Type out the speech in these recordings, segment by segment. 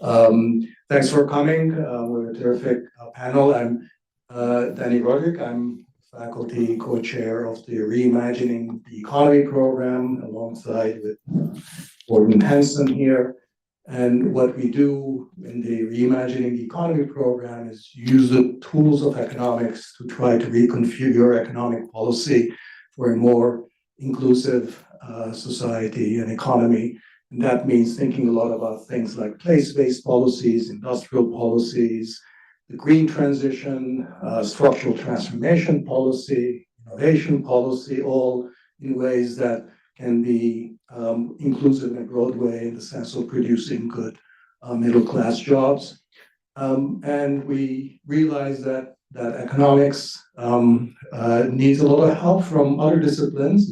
Thanks for coming. We're a terrific panel. I'm Danny Roderick. I'm faculty co-chair of the Reimagining the Economy program alongside with Gordon Hanson here. And what we do in the Reimagining the Economy program is use the tools of economics to try to reconfigure economic policy for a more inclusive society and economy. And that means thinking a lot about things like place-based policies, industrial policies, the green transition, structural transformation policy, innovation policy, all in ways that can be inclusive in a broad way in the sense of producing good middle-class jobs. And we realize that economics needs a lot of help from other disciplines.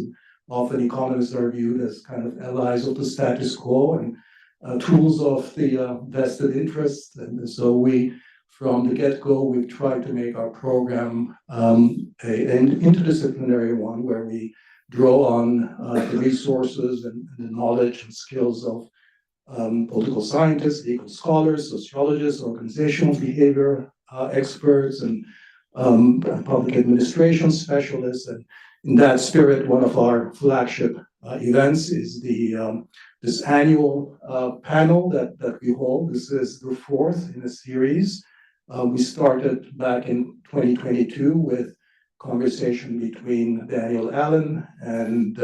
Often economists are viewed as kind of allies of the status quo and tools of the vested interests. And so we, from the get-go, we've tried to make our program an interdisciplinary one where we draw on the resources and the knowledge and skills of political scientists, legal scholars, sociologists, organizational behavior experts, and public administration specialists. And in that spirit, one of our flagship events is this annual panel that we hold. This is the fourth in a series. We started back in 2022 with conversation between Daniel Allen and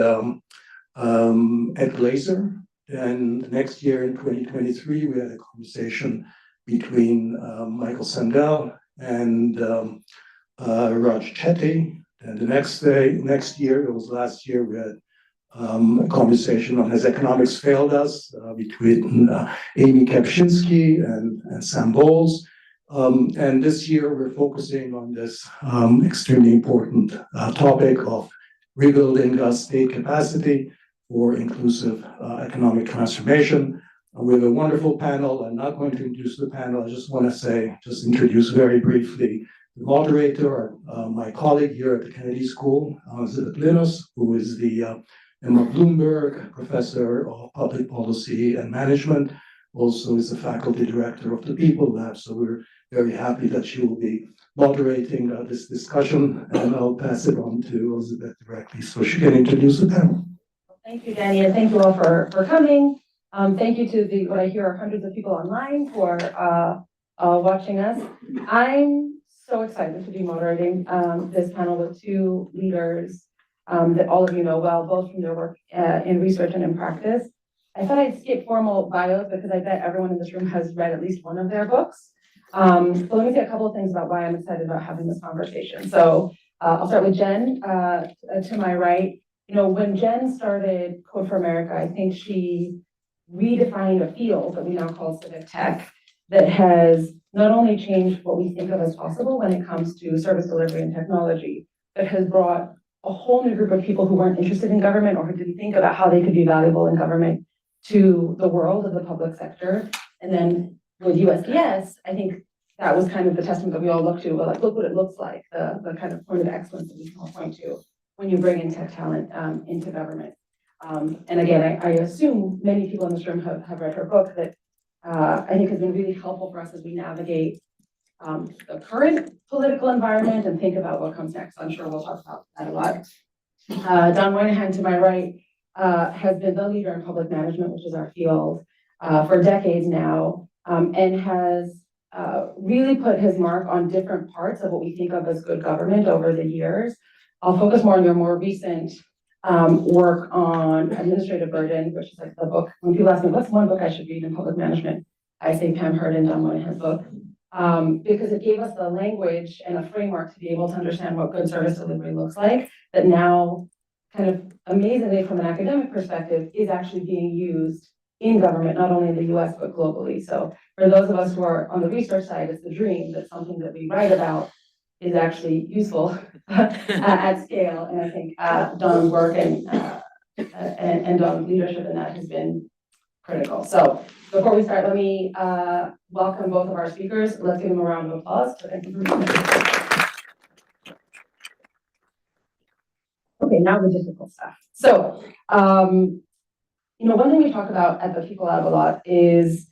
Ed Glazer. And next year in 2023, we had a conversation between Michael Sandel and Raj Chetty. And the next year, it was last year, we had a conversation on Has Economics Failed Us between Amy Kapczynski and Sam Bowles. And this year, we're focusing on this extremely important topic of rebuilding state capacity for inclusive economic transformation. We have a wonderful panel. I'm not going to introduce the panel. I just want to introduce very briefly the moderator, my colleague here at the Kennedy School, Elizabeth Linos, who is the Emma Bloomberg Professor of Public Policy and Management, also is the faculty director of the People Lab. So we're very happy that she will be moderating this discussion, and I'll pass it on to Elizabeth directly so she can introduce the panel. Thank you, Danny, and thank you all for coming. Thank you to what I hear are hundreds of people online who are watching us. I'm so excited to be moderating this panel with two leaders that all of you know well, both from their work in research and in practice. I thought I'd skip formal bios because I bet everyone in this room has read at least one of their books. So let me say a couple of things about why I'm excited about having this conversation. So I'll start with Jen to my right. You know, when Jen started Code for America, I think she redefined a field that we now call civic tech that has not only changed what we think of as possible when it comes to service delivery and technology, but has brought a whole new group of people who weren't interested in government or who didn't think about how they could be valuable in government to the world of the public sector. And then with USPS, I think that was kind of the testament that we all look to. Well, like, look what it looks like, the kind of point of excellence that we can all point to when you bring in tech talent into government. And again, I assume many people in this room have read her book that I think has been really helpful for us as we navigate the current political environment and think about what comes next. I'm sure we'll talk about that a lot. Don Moynihan to my right has been the leader in public management, which is our field, for decades now, and has really put his mark on different parts of what we think of as good government over the years. I'll focus more on your more recent work on administrative burden, which is like the book. When people ask me, what's one book I should read in public management? I say Pam Hurd and Don Moynihan's book, because it gave us the language and a framework to be able to understand what good service delivery looks like, that now, kind of amazingly from an academic perspective, is actually being used in government, not only in the US, but globally. So for those of us who are on the research side, it's the dream that something that we write about is actually useful at scale. And I think Don's work and Don's leadership in that has been critical. So before we start, let me welcome both of our speakers. Let's give them a round of applause. Thank you for coming. Okay, now the difficult stuff. So, you know, one thing we talk about at the People Lab a lot is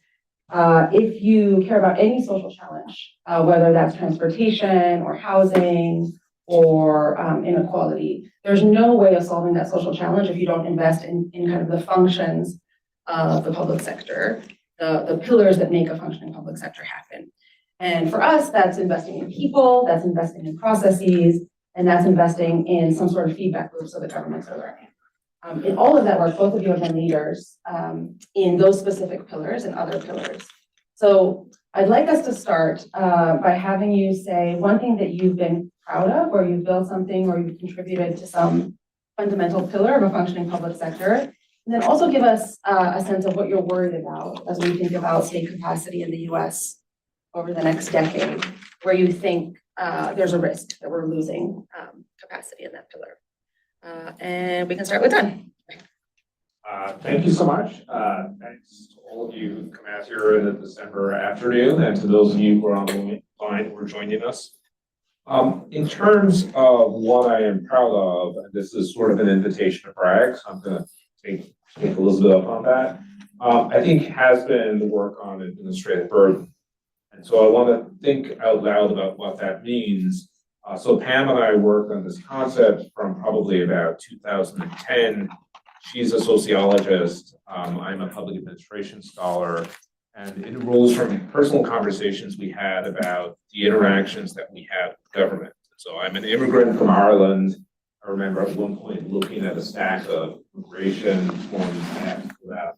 If you care about any social challenge, whether that's transportation or housing or inequality, there's no way of solving that social challenge if you don't invest in kind of the functions of the public sector, the pillars that make a functioning public sector happen. And for us, that's investing in people, that's investing in processes, and that's investing in some sort of feedback loop so the governments are learning. In all of that work, both of you have been leaders in those specific pillars and other pillars. So I'd like us to start by having you say one thing that you've been proud of, or you've built something, or you've contributed to some fundamental pillar of a functioning public sector. And then also give us a sense of what you're worried about as we think about state capacity in the US over the next decade, where you think there's a risk that we're losing capacity in that pillar. And we can start with Dan. Thank you so much. Thanks to all of you who've come out here in the December afternoon, and to those of you who are on the line who are joining us. In terms of what I am proud of, and this is sort of an invitation to brag, so I'm going to take Elizabeth up on that. I think has been the work on administrative burden. And so I want to think out loud about what that means. So Pam and I worked on this concept from probably about 2010. She's a sociologist. I'm a public administration scholar. And it arose from personal conversations we had about the interactions that we had with government. So I'm an immigrant from Ireland. I remember at one point looking at a stack of immigration forms and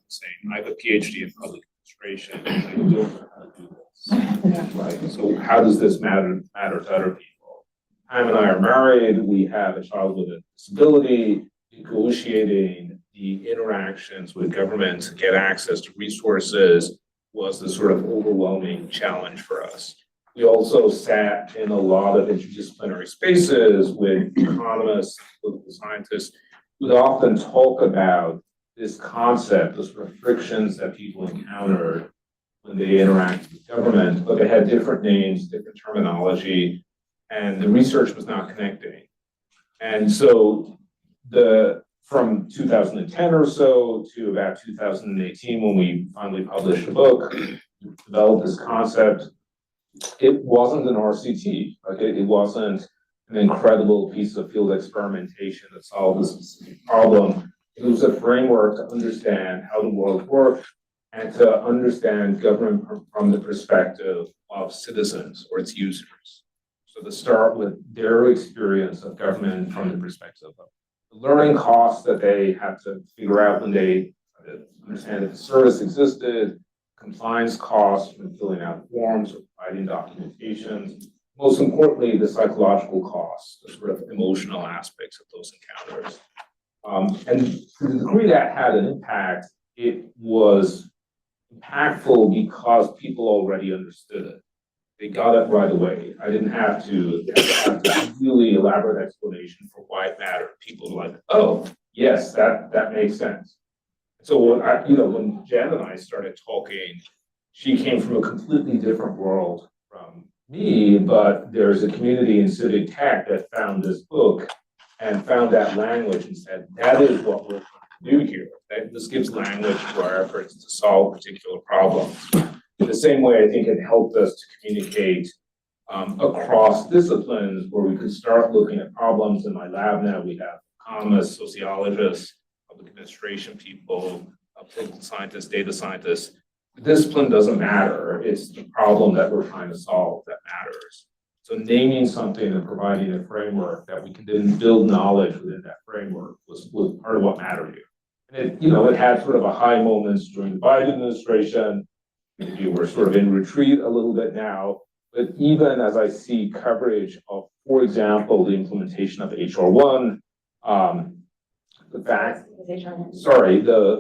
saying, I have a PhD in public administration, and I don't know how to do this. Right? So how does this matter to other people? Pam and I are married. We have a child with a disability. Negotiating the interactions with government to get access to resources was the sort of overwhelming challenge for us. We also sat in a lot of interdisciplinary spaces with economists, political scientists, who often talk about this concept, the sort of frictions that people encountered when they interact with government, but they had different names, different terminology, and the research was not connecting. And so from 2010 or so to about 2018, when we finally published a book, developed this concept, it wasn't an RCT. Okay? It wasn't an incredible piece of field experimentation that solved a specific problem. It was a framework to understand how the world worked and to understand government from the perspective of citizens or its users. So to start with their experience of government from the perspective of the learning costs that they had to figure out when they understand that the service existed, compliance costs from filling out forms or providing documentation, most importantly, the psychological costs, the sort of emotional aspects of those encounters. And to the degree that had an impact, it was impactful because people already understood it. They got it right away. I didn't have to have a really elaborate explanation for why it mattered. People were like, oh, yes, that makes sense. So when Jen and I started talking, she came from a completely different world from me, but there's a community in civic tech that found this book and found that language and said, that is what we're trying to do here. This gives language to our efforts to solve particular problems. In the same way, I think it helped us to communicate across disciplines where we could start looking at problems. In my lab now, we have economists, sociologists, public administration people, political scientists, data scientists. The discipline doesn't matter. It's the problem that we're trying to solve that matters. So naming something and providing a framework that we can then build knowledge within that framework was part of what mattered here. And it had sort of a high moments during the Biden administration. You were sort of in retreat a little bit now, but even as I see coverage of, for example, the implementation of HR1,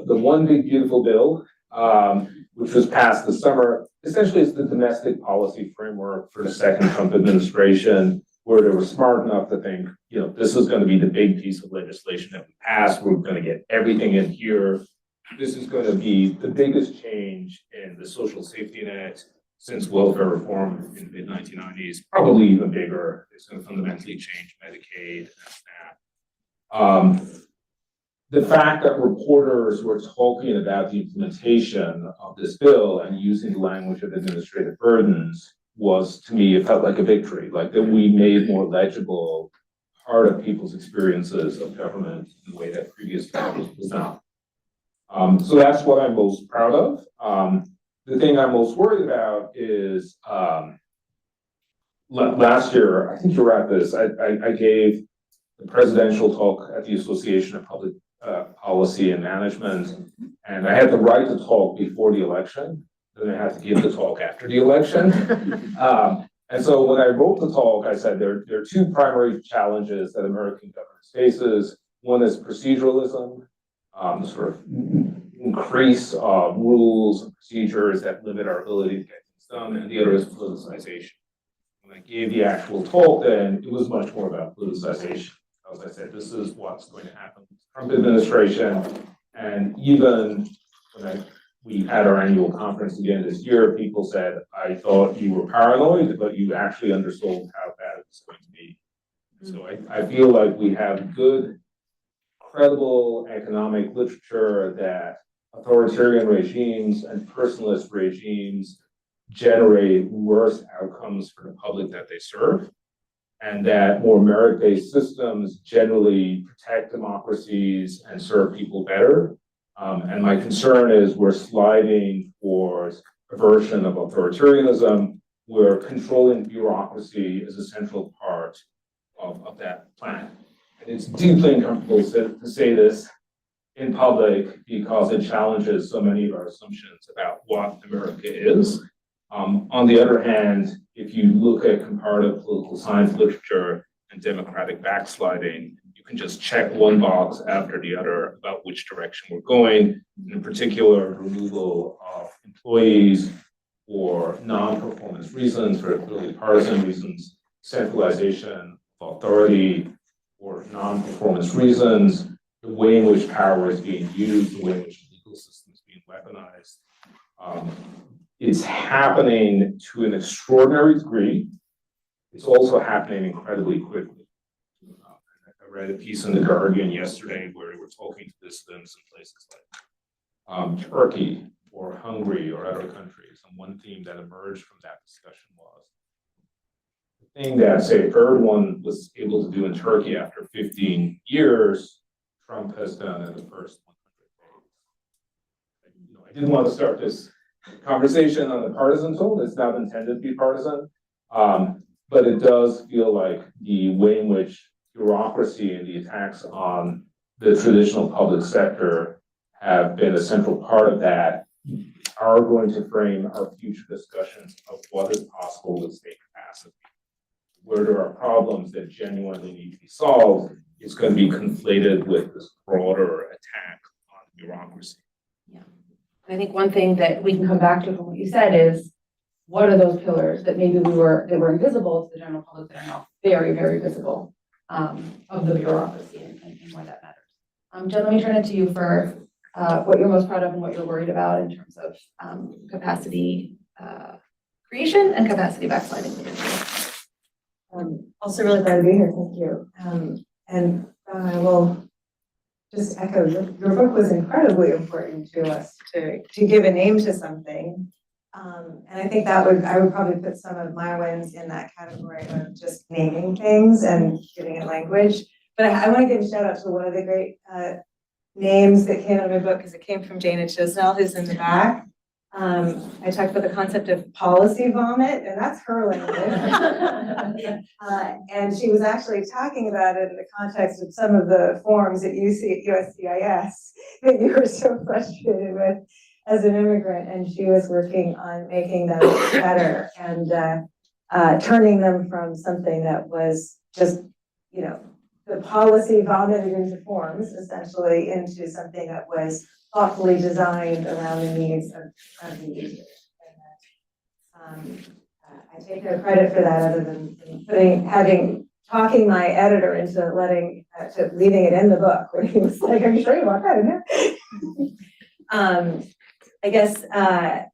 the one big beautiful bill, which was passed this summer, essentially it's the domestic policy framework for the second Trump administration, where they were smart enough to think, this is going to be the big piece of legislation that we pass. We're going to get everything in here. This is going to be the biggest change in the social safety net since welfare reform in the mid-1990s, probably even bigger. It's going to fundamentally change Medicaid and SNAP. the fact that reporters were talking about the implementation of this bill and using the language of administrative burdens was, to me, it felt like a victory, like that we made more legible part of people's experiences of government in the way that previous government was not. So that's what I'm most proud of. The thing I'm most worried about is last year, I think you were at this, I gave the presidential talk at the Association of Public Policy and Management, and I had the right to talk before the election, then I had to give the talk after the election. And so when I wrote the talk, I said there are two primary challenges that American governance faces. One is proceduralism, sort of increase rules and procedures that limit our ability to get things done, and the other is politicization. When I gave the actual talk, then it was much more about politicization. As I said, this is what's going to happen with the Trump administration, and even when we had our annual conference again this year, people said, I thought you were paranoid, but you actually understood how bad it's going to be. So I feel like we have good, credible economic literature that authoritarian regimes and personalist regimes generate worse outcomes for the public that they serve, and that more merit-based systems generally protect democracies and serve people better. And my concern is we're sliding towards a version of authoritarianism where controlling bureaucracy is a central part of that plan. And it's deeply uncomfortable to say this in public because it challenges so many of our assumptions about what America is. On the other hand, if you look at comparative political science literature and democratic backsliding, you can just check one box after the other about which direction we're going, and in particular, removal of employees for non-performance reasons, for clearly partisan reasons, centralization of authority for non-performance reasons, the way in which power is being used, the way in which the legal system is being weaponized. It's happening to an extraordinary degree. It's also happening incredibly quickly. I read a piece in The Guardian yesterday where we were talking to dissidents in places like Turkey or Hungary or other countries. And one theme that emerged from that discussion was the thing that, say, Erdogan was able to do in Turkey after 15 years, Trump has done in the first 100 days. I didn't want to start this conversation on the partisan tone. It's not intended to be partisan, but it does feel like the way in which bureaucracy and the attacks on the traditional public sector have been a central part of that are going to frame our future discussions of what is possible with state capacity. Where there are problems that genuinely need to be solved, it's going to be conflated with this broader attack on bureaucracy. Yeah. I think one thing that we can come back to from what you said is, what are those pillars that maybe they were invisible to the general public that are now very, very visible of the bureaucracy and why that matters. Jen, let me turn it to you for what you're most proud of and what you're worried about in terms of capacity creation and capacity backsliding. Also really glad to be here, thank you. And I will just echo, your book was incredibly important to us to give a name to something. And I think I would probably put some of my wins in that category of just naming things and giving it language. But I want to give a shout out to one of the great names that came out of my book, because it came from Dana Chisnell, who's in the back. I talked about the concept of policy vomit, and that's her language. And she was actually talking about it in the context of some of the forms at USCIS that you were so frustrated with as an immigrant, and she was working on making them better and turning them from something that was just, the policy vomited into forms, essentially, into something that was thoughtfully designed around the needs of the users. I take no credit for that other than talking my editor into leaving it in the book, where he was like, "Are you sure you want that in there?" I guess, and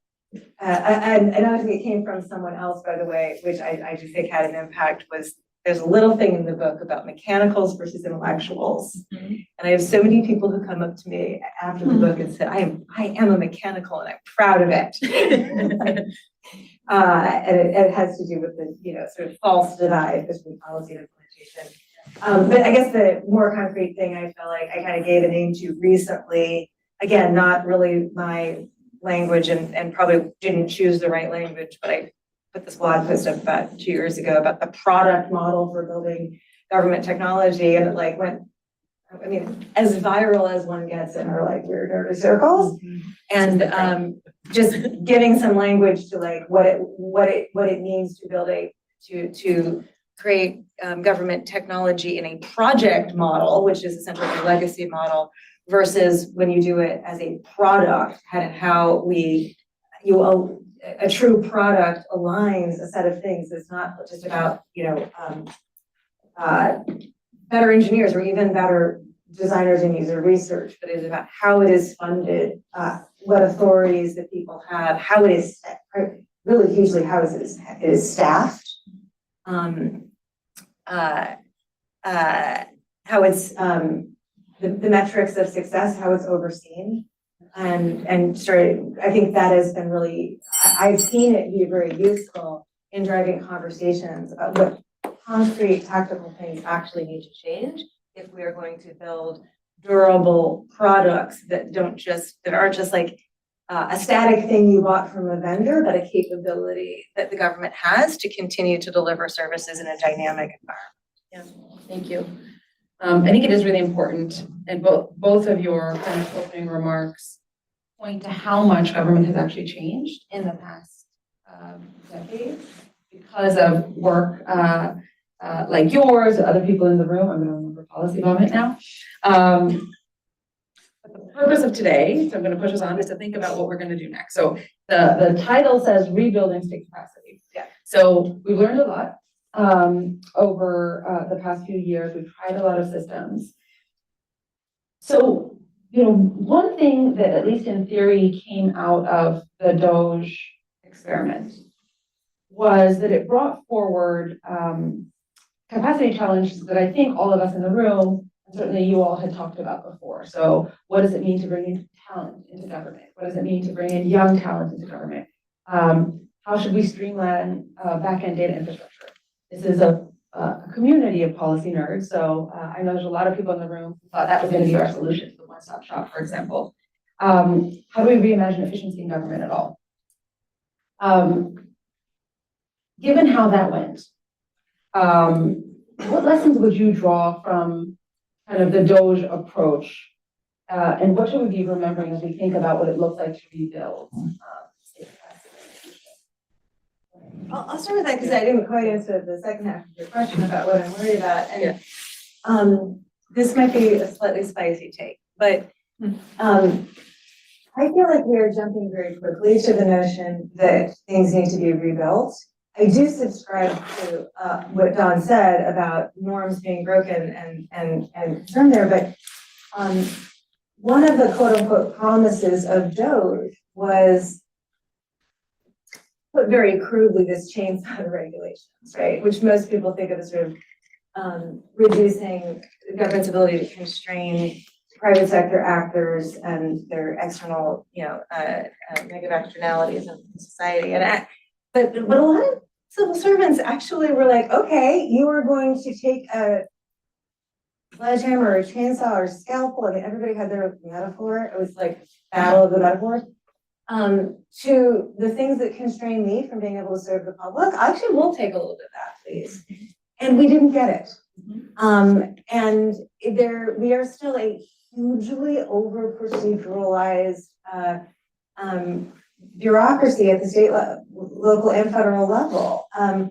obviously it came from someone else, by the way, which I just think had an impact, was there's a little thing in the book about mechanicals versus intellectuals. And I have so many people who come up to me after the book and say, I am a mechanical and I'm proud of it. And it has to do with the, sort of false divide between policy and implementation. But I guess the more concrete thing I feel like I kind of gave a name to recently, again, not really my language and probably didn't choose the right language, but I put this blog post up about 2 years ago about the product model for building government technology. And it like went, I mean, as viral as one gets in our like weird nerdy circles. And just giving some language to like what it means to build to create government technology in a project model, which is essentially a legacy model, versus when you do it as a product, and how a true product aligns a set of things. It's not just about, better engineers or even better designers and user research, but it's about how it is funded, what authorities that people have, how it is, really hugely how it is staffed, how it's, the metrics of success, how it's overseen. And started, I think that has been really, I've seen it be very useful in driving conversations about what concrete tactical things actually need to change if we are going to build durable products that aren't just like a static thing you bought from a vendor, but a capability that the government has to continue to deliver services in a dynamic environment. Yeah, thank you. I think it is really important, and both of your kind of opening remarks point to how much government has actually changed in the past decade because of work like yours, other people in the room. I'm going to remember policy vomit now. But the purpose of today, so I'm going to push us on, is to think about what we're going to do next. So the title says rebuilding state capacity. Yeah. So we've learned a lot over the past few years. We've tried a lot of systems. So, one thing that at least in theory came out of the Doge experiment was that it brought forward capacity challenges that I think all of us in the room, and certainly you all had talked about before. So what does it mean to bring in talent into government? What does it mean to bring in young talent into government? How should we streamline back-end data infrastructure? This is a community of policy nerds, so I know there's a lot of people in the room who thought that was going to be our solution to the one-stop shop, for example. How do we reimagine efficiency in government at all? Given how that went, what lessons would you draw from kind of the Doge approach, and what should we be remembering as we think about what it looks like to rebuild? I'll start with that because I didn't quite answer the second half of your question about what I'm worried about. And this might be a slightly spicy take, but I feel like we're jumping very quickly to the notion that things need to be rebuilt. I do subscribe to what Don said about norms being broken and from there, but one of the quote unquote promises of Doge was, put very crudely, this chainsaw of regulations, right? Which most people think of as sort of reducing the government's ability to constrain private sector actors and their external, negative externalities in society. But a lot of civil servants actually were like, okay, you are going to take a sledgehammer or a chainsaw or a scalpel. I mean, everybody had their metaphor. It was like battle of the metaphors. To the things that constrain me from being able to serve the public, I actually will take a little bit of that, please. And we didn't get it. And we are still a hugely over-proceduralized bureaucracy at the state, local, and federal level. I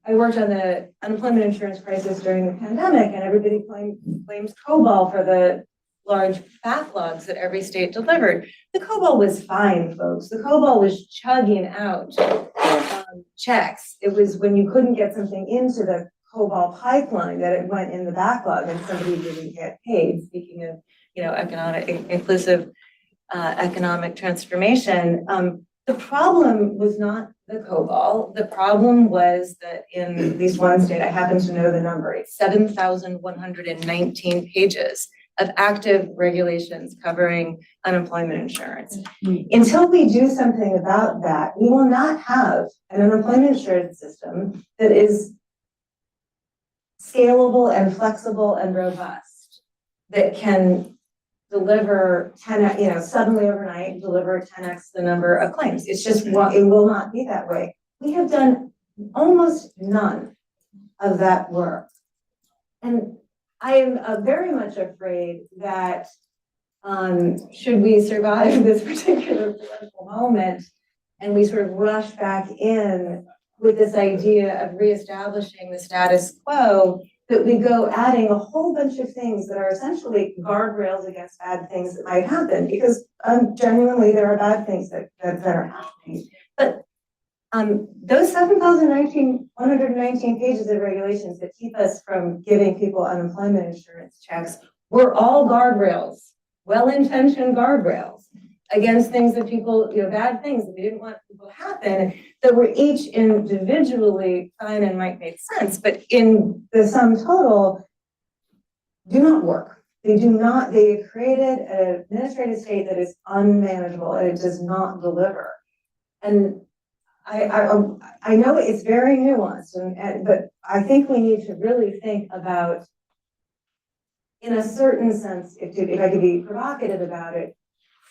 worked on the unemployment insurance crisis during the pandemic, and everybody blames COBOL for the large backlogs that every state delivered. The COBOL was fine, folks. The COBOL was chugging out checks. It was when you couldn't get something into the COBOL pipeline that it went in the backlog and somebody didn't get paid. Speaking of, economic inclusive economic transformation, The problem was not the COBOL. The problem was that in at least one state, I happen to know the number, it's 7,119 pages of active regulations covering unemployment insurance. Until we do something about that, we will not have an unemployment insurance system that is scalable and flexible and robust, that can deliver 10, suddenly overnight, deliver 10x the number of claims. It's just, it will not be that way. We have done almost none of that work. And I am very much afraid that should we survive this particular political moment and we sort of rush back in with this idea of reestablishing the status quo, that we go adding a whole bunch of things that are essentially guardrails against bad things that might happen, because genuinely there are bad things that are happening. But those 7,119 pages of regulations that keep us from giving people unemployment insurance checks were all guardrails, well-intentioned guardrails against things that people, bad things that we didn't want people to happen, that were each individually fine and might make sense, but in the sum total, do not work. They do not, they created an administrative state that is unmanageable and it does not deliver. And I know it's very nuanced, but I think we need to really think about, in a certain sense, if I could be provocative about it,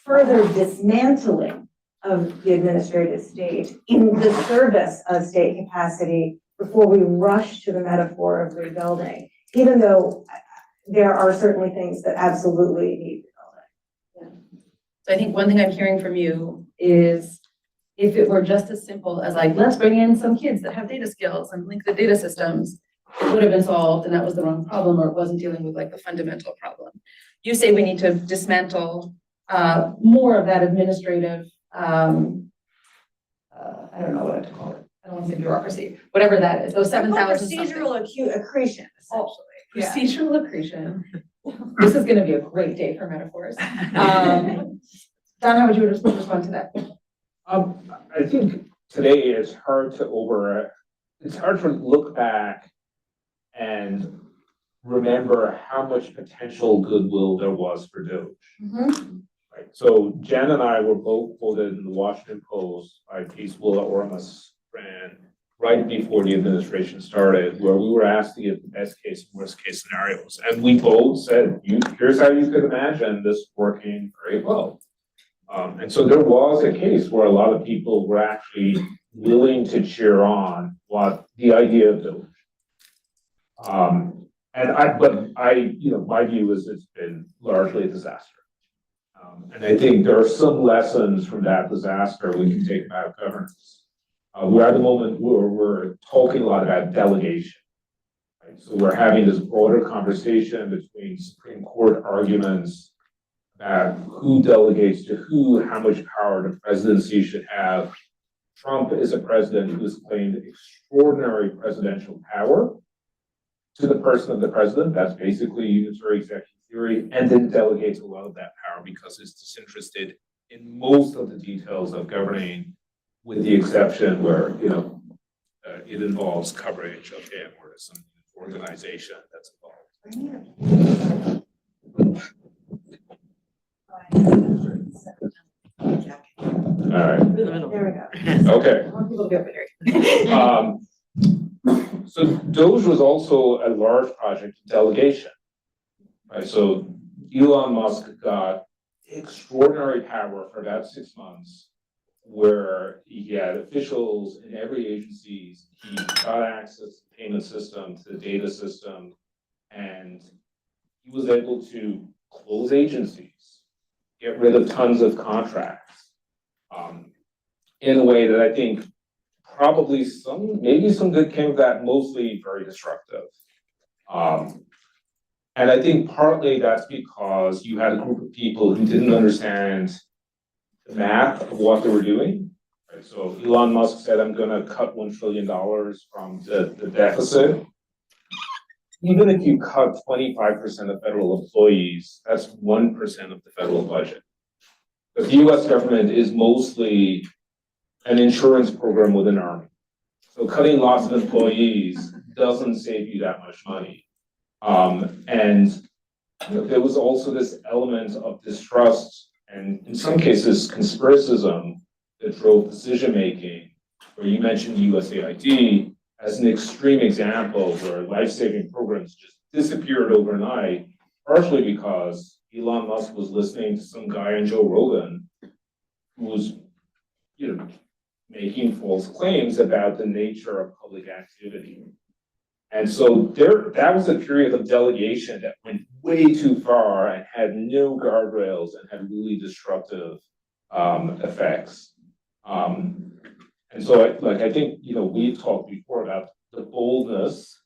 further dismantling of the administrative state in the service of state capacity before we rush to the metaphor of rebuilding, even though there are certainly things that absolutely need rebuilding. Yeah. So I think one thing I'm hearing from you is, if it were just as simple as like, let's bring in some kids that have data skills and link the data systems, it would have been solved and that was the wrong problem, or it wasn't dealing with like the fundamental problem. You say we need to dismantle more of that administrative, I don't know what to call it. I don't want to say bureaucracy, whatever that is, those 7,000 procedural accretion, essentially. Procedural accretion. This is going to be a great day for metaphors. Don, how would you respond to that? I think today it's hard to look back and remember how much potential goodwill there was for Doge. Mm-hmm. Right. So Jen and I were both quoted in the Washington Post by piece Willa Ormus ran right before the administration started, where we were asked to give the best case and worst case scenarios. And we both said, here's how you could imagine this working very well. And so there was a case where a lot of people were actually willing to cheer on what the idea of Doge. My view is it's been largely a disaster. And I think there are some lessons from that disaster we can take about governance. We're at the moment where we're talking a lot about delegation. Right? So we're having this broader conversation between Supreme Court arguments about who delegates to who, how much power the presidency should have. Trump is a president who has claimed extraordinary presidential power to the person of the president. That's basically unitary executive theory, and then delegates a lot of that power because it's disinterested in most of the details of governing, with the exception where it involves coverage of or some organization that's involved. All right. There we go. Okay. I want people to be over there. So Doge was also a large project of delegation. Right, so Elon Musk got extraordinary power for about 6 months, where he had officials in every agency. He got access to the payment system, to the data system, and he was able to close agencies, get rid of tons of contracts, in a way that I think probably maybe some good came of that, mostly very destructive. And I think partly that's because you had a group of people who didn't understand the math of what they were doing. Right? So Elon Musk said, I'm going to cut $1 trillion from the deficit. Even if you cut 25% of federal employees, that's 1% of the federal budget. But the US government is mostly an insurance program with an army. So cutting lots of employees doesn't save you that much money. And there was also this element of distrust and in some cases conspiracism that drove decision-making, where you mentioned USAID as an extreme example where life-saving programs just disappeared overnight, partially because Elon Musk was listening to some guy on Joe Rogan who was, making false claims about the nature of public activity. And so that was a period of delegation that went way too far and had no guardrails and had really destructive effects. And so I think, we've talked before about the boldness,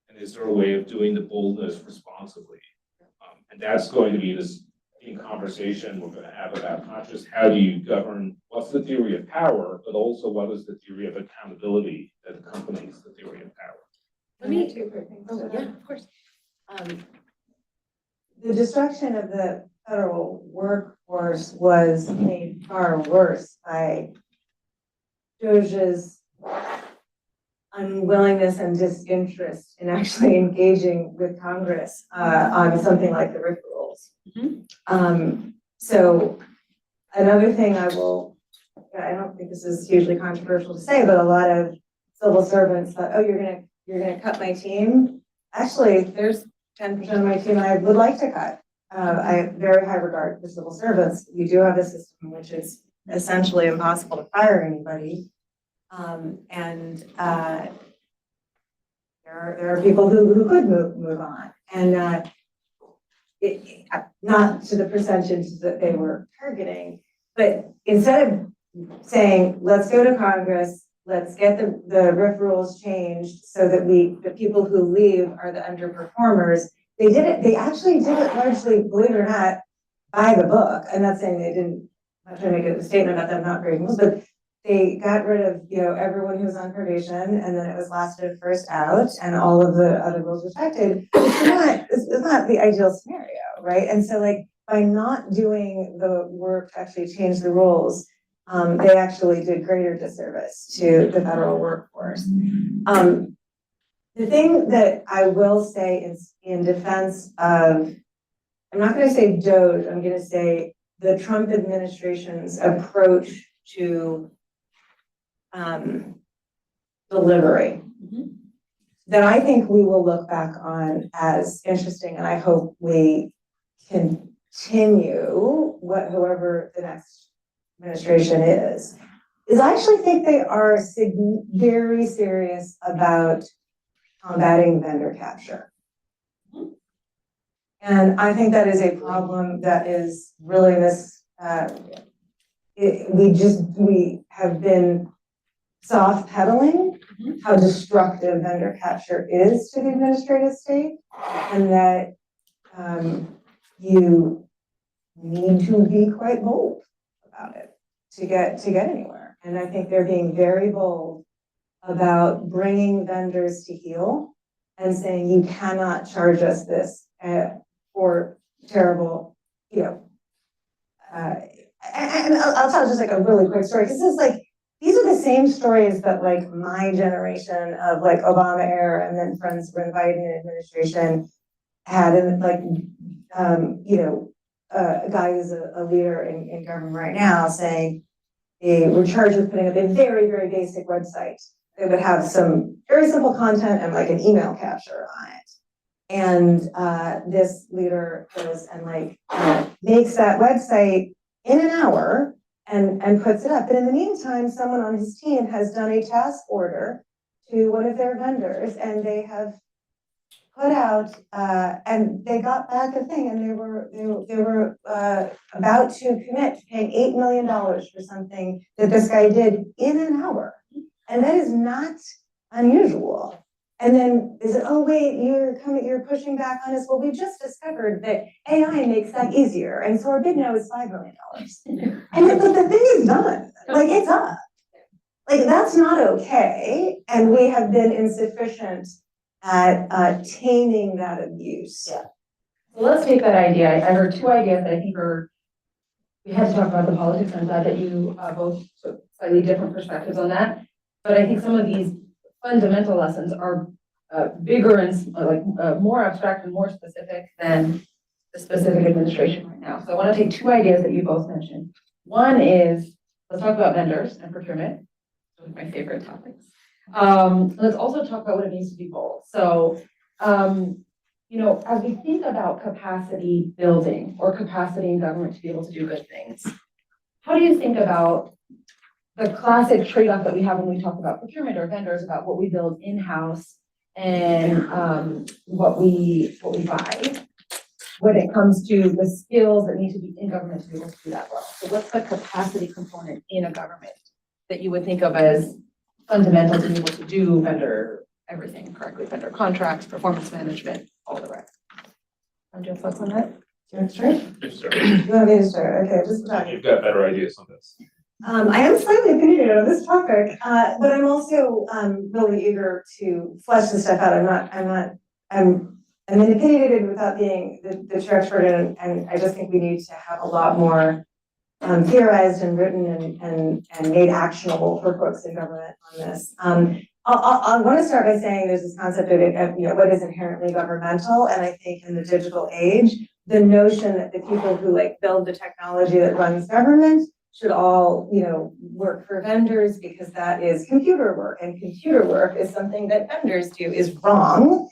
and is there a way of doing the boldness responsibly? And that's going to be this conversation we're going to have about not just how do you govern, what's the theory of power, but also what is the theory of accountability that accompanies the theory of power. Let me two quick things. Oh, yeah, of course. The destruction of the federal workforce was made far worse by Doge's unwillingness and disinterest in actually engaging with Congress on something like the RIF rules. So another thing I don't think this is hugely controversial to say, but a lot of civil servants thought, oh, you're gonna cut my team. Actually, there's 10% of my team I would like to cut. I have very high regard for civil servants. We do have a system which is essentially impossible to fire anybody. There are people who could move on, and not to the percentage that they were targeting, but instead of saying, let's go to Congress, let's get the RIF rules changed so that the people who leave are the underperformers, they actually did it largely, believe it or not, by the book. I'm not saying they didn't, I'm not trying to make a statement about them not breaking rules, but they got rid of, everyone who was on probation, and then it was last in, first out, and all of the other rules respected. It's not the ideal scenario, right? And so by not doing the work to actually change the rules, they actually did greater disservice to the federal workforce. The thing that I will say is in defense of, I'm not going to say Doge, I'm going to say the Trump administration's approach to delivery, that I think we will look back on as interesting, and I hope we continue whoever the next administration is I actually think they are very serious about combating vendor capture. And I think that is a problem that is really we have been soft pedaling how destructive vendor capture is to the administrative state, and that you need to be quite bold about it to get anywhere. And I think they're being very bold about bringing vendors to heel and saying, you cannot charge us this for terrible, and I'll tell just a really quick story, because this is these are the same stories that my generation of Obama era and then friends were in the Biden administration had, and a guy who's a leader in government right now saying they were charged with putting up a very, very basic website that would have some very simple content and an email capture on it. And this leader goes and makes that website in an hour and puts it up. But in the meantime, someone on his team has done a task order to one of their vendors, and they have put out and they got back a thing, and they were about to commit to paying $8 million for something that this guy did in an hour, and that is not unusual. And then they said, "Oh wait, you're pushing back on us." Well, we just discovered that AI makes that easier, and so our bid now is $5 million. And the thing is done. It's up. That's not okay, and we have been insufficient at taming that abuse. Yeah. So let's take that idea. I heard two ideas that I think we had to talk about the politics. I'm glad that you both slightly different perspectives on that. But I think some of these fundamental lessons are bigger and more abstract and more specific than the specific administration right now. So I want to take two ideas that you both mentioned. One is, let's talk about vendors and procurement, one of my favorite topics. Let's also talk about what it means to be bold. So, as we think about capacity building or capacity in government to be able to do good things, how do you think about the classic trade-off that we have when we talk about procurement or vendors, about what we build in-house and what we buy, when it comes to the skills that need to be in government to be able to do that well? So what's the capacity component in a government that you would think of as fundamental to be able to do vendor everything correctly, vendor contracts, performance management, all the rest? Do you have thoughts on that? Do you want to start? You want me to start? Okay, just about. You've got better ideas on this. I am slightly opinionated on this topic, but I'm also really eager to flesh this stuff out. I'm opinionated without being the true expert, and I just think we need to have a lot more theorized and written and made actionable for folks in government on this. I want to start by saying there's this concept of what is inherently governmental, and I think in the digital age, the notion that the people who build the technology that runs government should all work for vendors because that is computer work, and computer work is something that vendors do is wrong.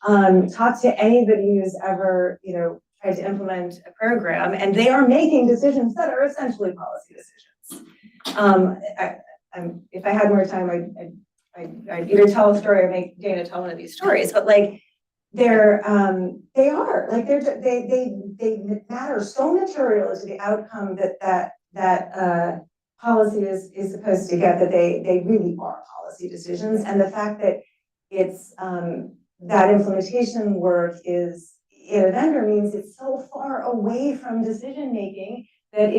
Talk to anybody who's ever tried to implement a program, and they are making decisions that are essentially policy decisions. If I had more time, I'd either tell a story or make Dana tell one of these stories, but they matter so materially to the outcome that policy is supposed to get, that they really are policy decisions. And the fact that it's that implementation work is in a vendor means it's so far away from decision making that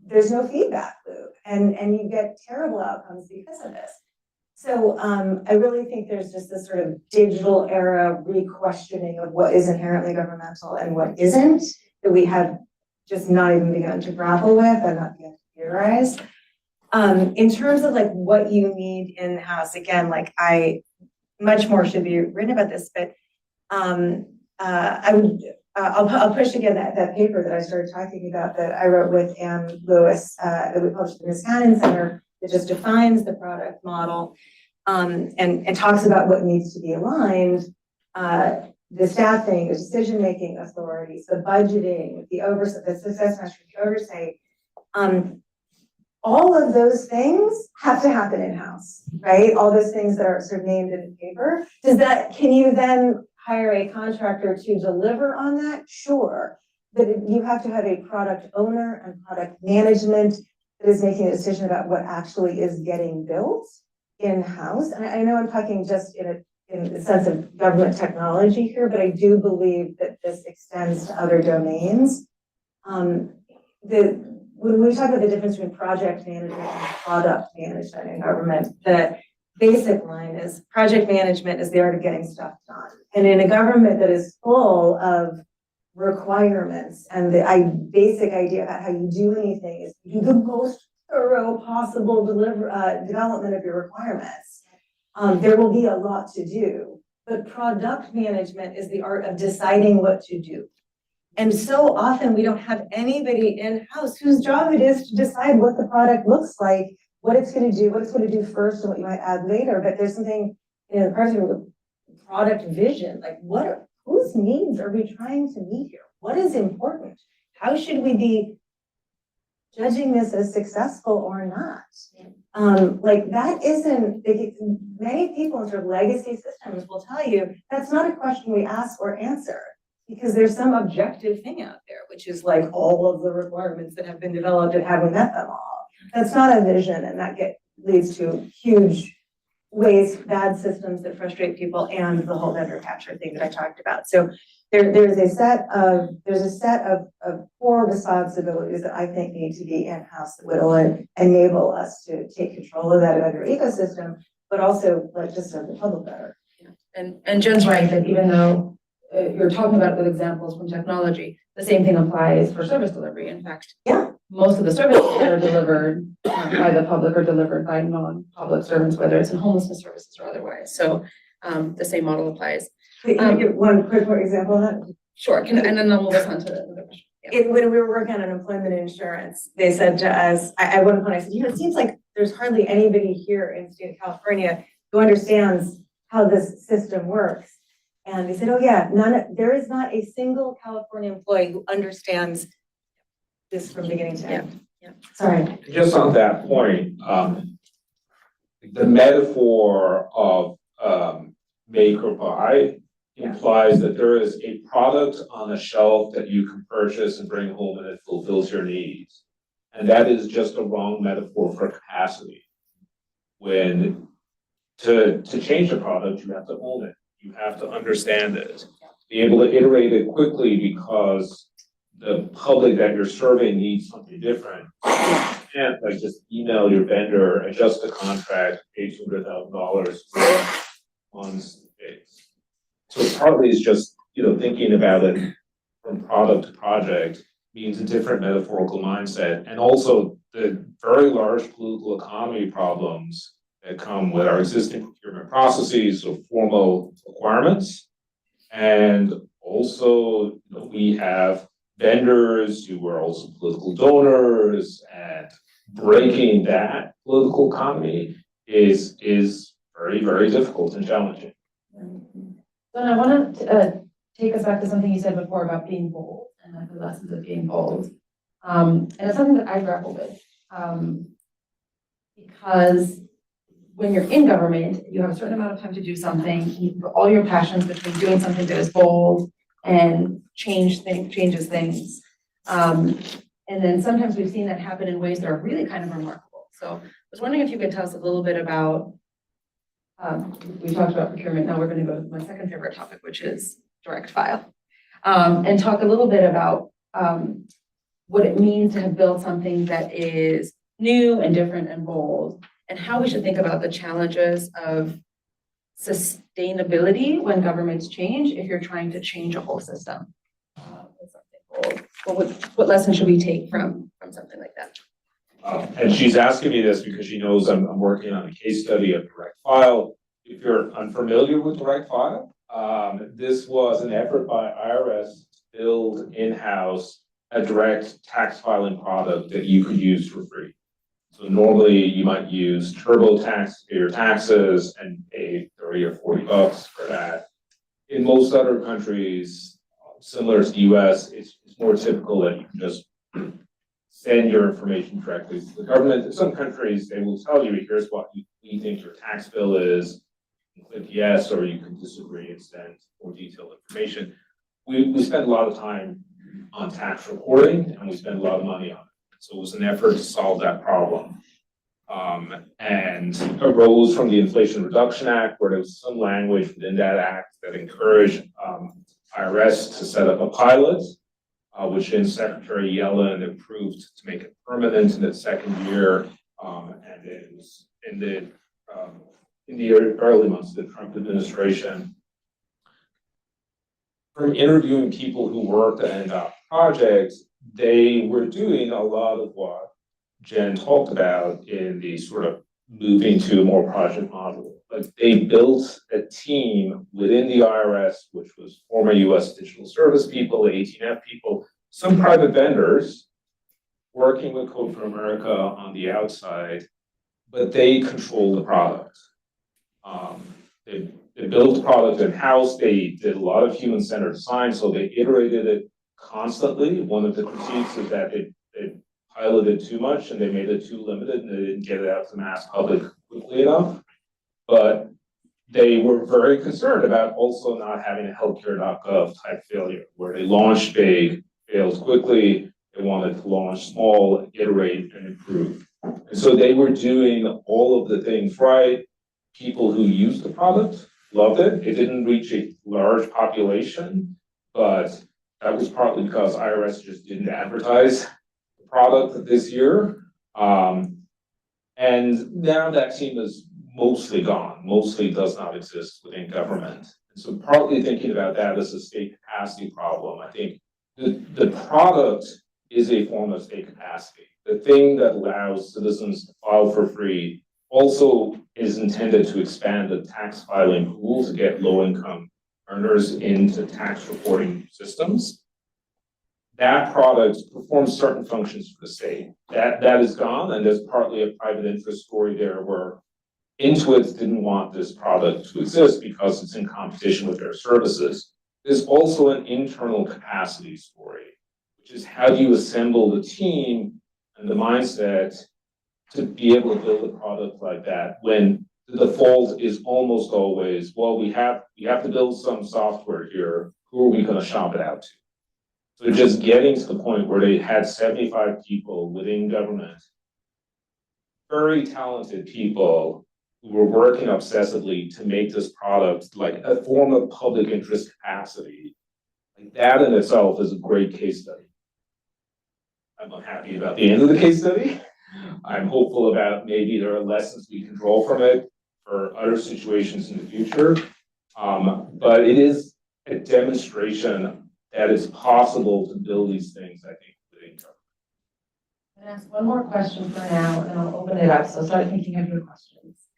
there's no feedback loop, and you get terrible outcomes because of this. So I really think there's just this sort of digital era re-questioning of what is inherently governmental and what isn't, that we have just not even begun to grapple with and not begun to theorize. In terms of what you need in-house, again, much more should be written about this, but I'll push again that paper that I started talking about that I wrote with Anne Lewis that we published in the Niskanen Center, that just defines the product model and talks about what needs to be aligned, the staffing, the decision-making authorities, the budgeting, the oversight, the success measures, the oversight. All of those things have to happen in-house, right? All those things that are sort of named in the paper. Can you then hire a contractor to deliver on that? Sure. But you have to have a product owner and product management that is making a decision about what actually is getting built in-house. And I know I'm talking just in the sense of government technology here, but I do believe that this extends to other domains. When we talk about the difference between project management and product management in government, the basic line is project management is the art of getting stuff done. And in a government that is full of requirements, and the basic idea about how you do anything is do the most thorough possible development of your requirements. There will be a lot to do, but product management is the art of deciding what to do. And so often we don't have anybody in-house whose job it is to decide what the product looks like, what it's going to do, what it's going to do first, and what you might add later. But there's something in the part of the product vision, whose needs are we trying to meet here? What is important? How should we be judging this as successful or not? That isn't, many people in sort of legacy systems will tell you that's not a question we ask or answer, because there's some objective thing out there, which is all of the requirements that have been developed and haven't met them all. That's not a vision, and that leads to huge waste, bad systems that frustrate people, and the whole vendor capture thing that I talked about. So there's a set of core responsibilities that I think need to be in-house that will enable us to take control of that vendor ecosystem, but also just serve the public better. Yeah. And Jen's right that even though you're talking about it with examples from technology, the same thing applies for service delivery. In fact, most of the services that are delivered by the public are delivered by non-public servants, whether it's in homelessness services or otherwise. So the same model applies. Can you give one quick more example of that? Sure, and then I'll move us on to the other question. Yeah. When we were working on unemployment insurance, they said to us, at one point I said, it seems like there's hardly anybody here in the state of California who understands how this system works. And they said, oh yeah, there is not a single California employee who understands this from beginning to end. Yeah. Sorry. Just on that point, the metaphor of make or buy implies that there is a product on a shelf that you can purchase and bring home and it fulfills your needs. And that is just a wrong metaphor for capacity. When to change a product, you have to own it. You have to understand it. Be able to iterate it quickly because the public that you're serving needs something different. You can't like just email your vendor, adjust the contract, pay $200,000 for months. So partly it's just, thinking about it from product to project means a different metaphorical mindset. And also the very large political economy problems that come with our existing procurement processes, so formal requirements. And also, we have vendors who are also political donors, and breaking that political economy is very, very difficult and challenging. Then I want to take us back to something you said before about being bold and like the lessons of being bold. And it's something that I grapple with because when you're in government, you have a certain amount of time to do something. You put all your passions between doing something that is bold and changes things. And then sometimes we've seen that happen in ways that are really kind of remarkable. So I was wondering if you could tell us a little bit about we talked about procurement. Now we're going to go to my second favorite topic, which is direct file, and talk a little bit about what it means to have built something that is new and different and bold, and how we should think about the challenges of sustainability when governments change if you're trying to change a whole system. With something bold. What lesson should we take from something like that? And she's asking me this because she knows I'm working on a case study of direct file. If you're unfamiliar with direct file, this was an effort by IRS to build in-house a direct tax filing product that you could use for free. So normally you might use TurboTax to pay your taxes and pay 30 or 40 bucks for that. In most other countries, similar to the US, it's more typical that you can just send your information directly to the government. In some countries, they will tell you, here's what we think your tax bill is. You can click yes, or you can disagree and send more detailed information. We spend a lot of time on tax reporting, and we spend a lot of money on it. So it was an effort to solve that problem. And arose from the Inflation Reduction Act, where there was some language within that act that encouraged IRS to set up a pilot, which then Secretary Yellen approved to make it permanent in its second year, and it was in the early months of the Trump administration. From interviewing people who worked on NDOT projects, they were doing a lot of what Jen talked about in the sort of moving to a more project model. Like they built a team within the IRS, which was former US digital service people, 18F people, some private vendors working with Code for America on the outside, but they control the product. They built the product in-house. They did a lot of human-centered design, so they iterated it constantly. One of the critiques is that they piloted too much and they made it too limited and they didn't get it out to the mass public quickly enough. But they were very concerned about also not having a healthcare.gov type failure, where they launched big, failed quickly. They wanted to launch small, iterate, and improve. And so they were doing all of the things right. People who used the product loved it. It didn't reach a large population, but that was partly because IRS just didn't advertise the product this year. And now that team is mostly gone, mostly does not exist within government. And so partly thinking about that as a state capacity problem, I think the product is a form of state capacity. The thing that allows citizens to file for free also is intended to expand the tax filing pool to get low-income earners into tax reporting systems. That product performs certain functions for the state. That is gone, and there's partly a private interest story there where Intuit didn't want this product to exist because it's in competition with their services. There's also an internal capacity story, which is how do you assemble the team and the mindset to be able to build a product like that when the default is almost always, well, we have to build some software here. Who are we going to shop it out to? So just getting to the point where they had 75 people within government, very talented people who were working obsessively to make this product like a form of public interest capacity. Like that in itself is a great case study. I'm unhappy about the end of the case study. I'm hopeful about maybe there are lessons we can draw from it for other situations in the future. But it is a demonstration that it's possible to build these things, I think, within government. I'm gonna ask one more question for now, and I'll open it up, so start thinking of your questions.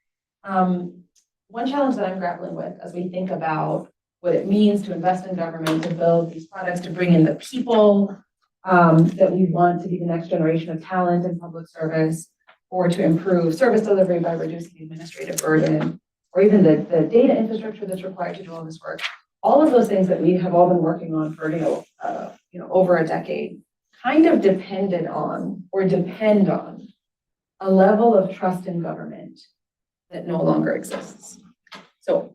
One challenge that I'm grappling with as we think about what it means to invest in government, to build these products, to bring in the people that we want to be the next generation of talent in public service, or to improve service delivery by reducing the administrative burden, or even the data infrastructure that's required to do all this work. All of those things that we have all been working on for over a decade kind of depend on a level of trust in government that no longer exists. So,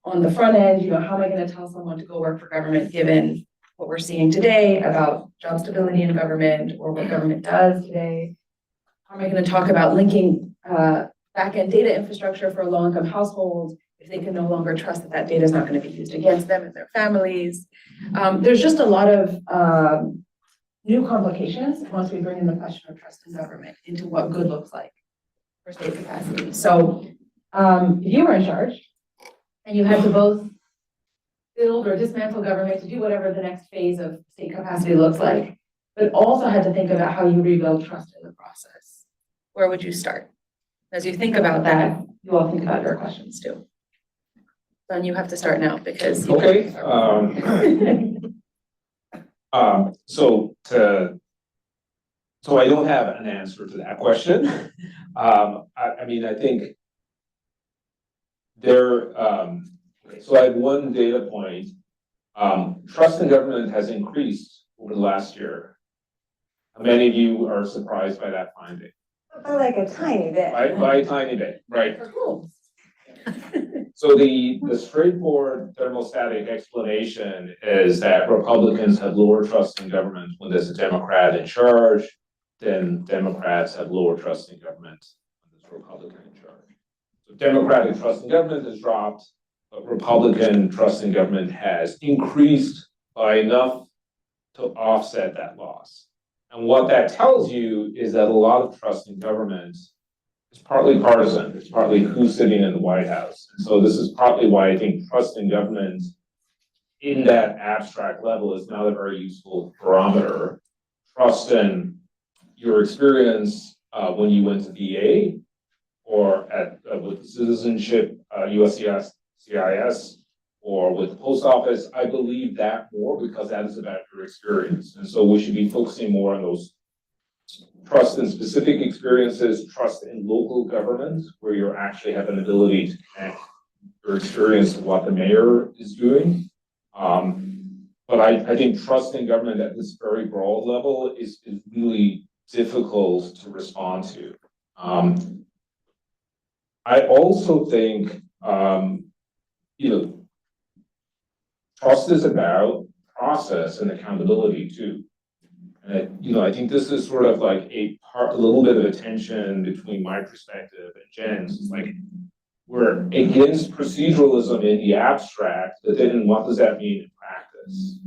on the front end, how am I going to tell someone to go work for government given what we're seeing today about job stability in government or what government does today? How am I going to talk about linking back-end data infrastructure for a low-income household if they can no longer trust that that data is not going to be used against them and their families? There's just a lot of new complications once we bring in the question of trust in government into what good looks like for state capacity. So if you were in charge and you had to both build or dismantle government to do whatever the next phase of state capacity looks like, but also had to think about how you rebuild trust in the process, where would you start? As you think about that, you all think about your questions too. Then you have to start now because okay. So I don't have an answer to that question. I mean, I think so I have one data point. Trust in government has increased over the last year. How many of you are surprised by that finding? By like a tiny bit. By a tiny bit, right? Cool. So the straightforward thermostatic explanation is that Republicans have lower trust in government when there's a Democrat in charge, then Democrats have lower trust in government when there's a Republican in charge. So Democratic trust in government has dropped, but Republican trust in government has increased by enough to offset that loss. And what that tells you is that a lot of trust in government is partly partisan. It's partly who's sitting in the White House. And so this is partly why I think trust in government in that abstract level is not a very useful barometer. Trust in your experience when you went to VA or with citizenship, USCIS, or with the post office, I believe that more because that is about your experience. And so we should be focusing more on those trust in specific experiences, trust in local government, where you actually have an ability to connect your experience to what the mayor is doing. But I think trust in government at this very broad level is really difficult to respond to. I also think, trust is about process and accountability too. And I think this is sort of like a little bit of a tension between my perspective and Jen's. It's like we're against proceduralism in the abstract, but then what does that mean in practice?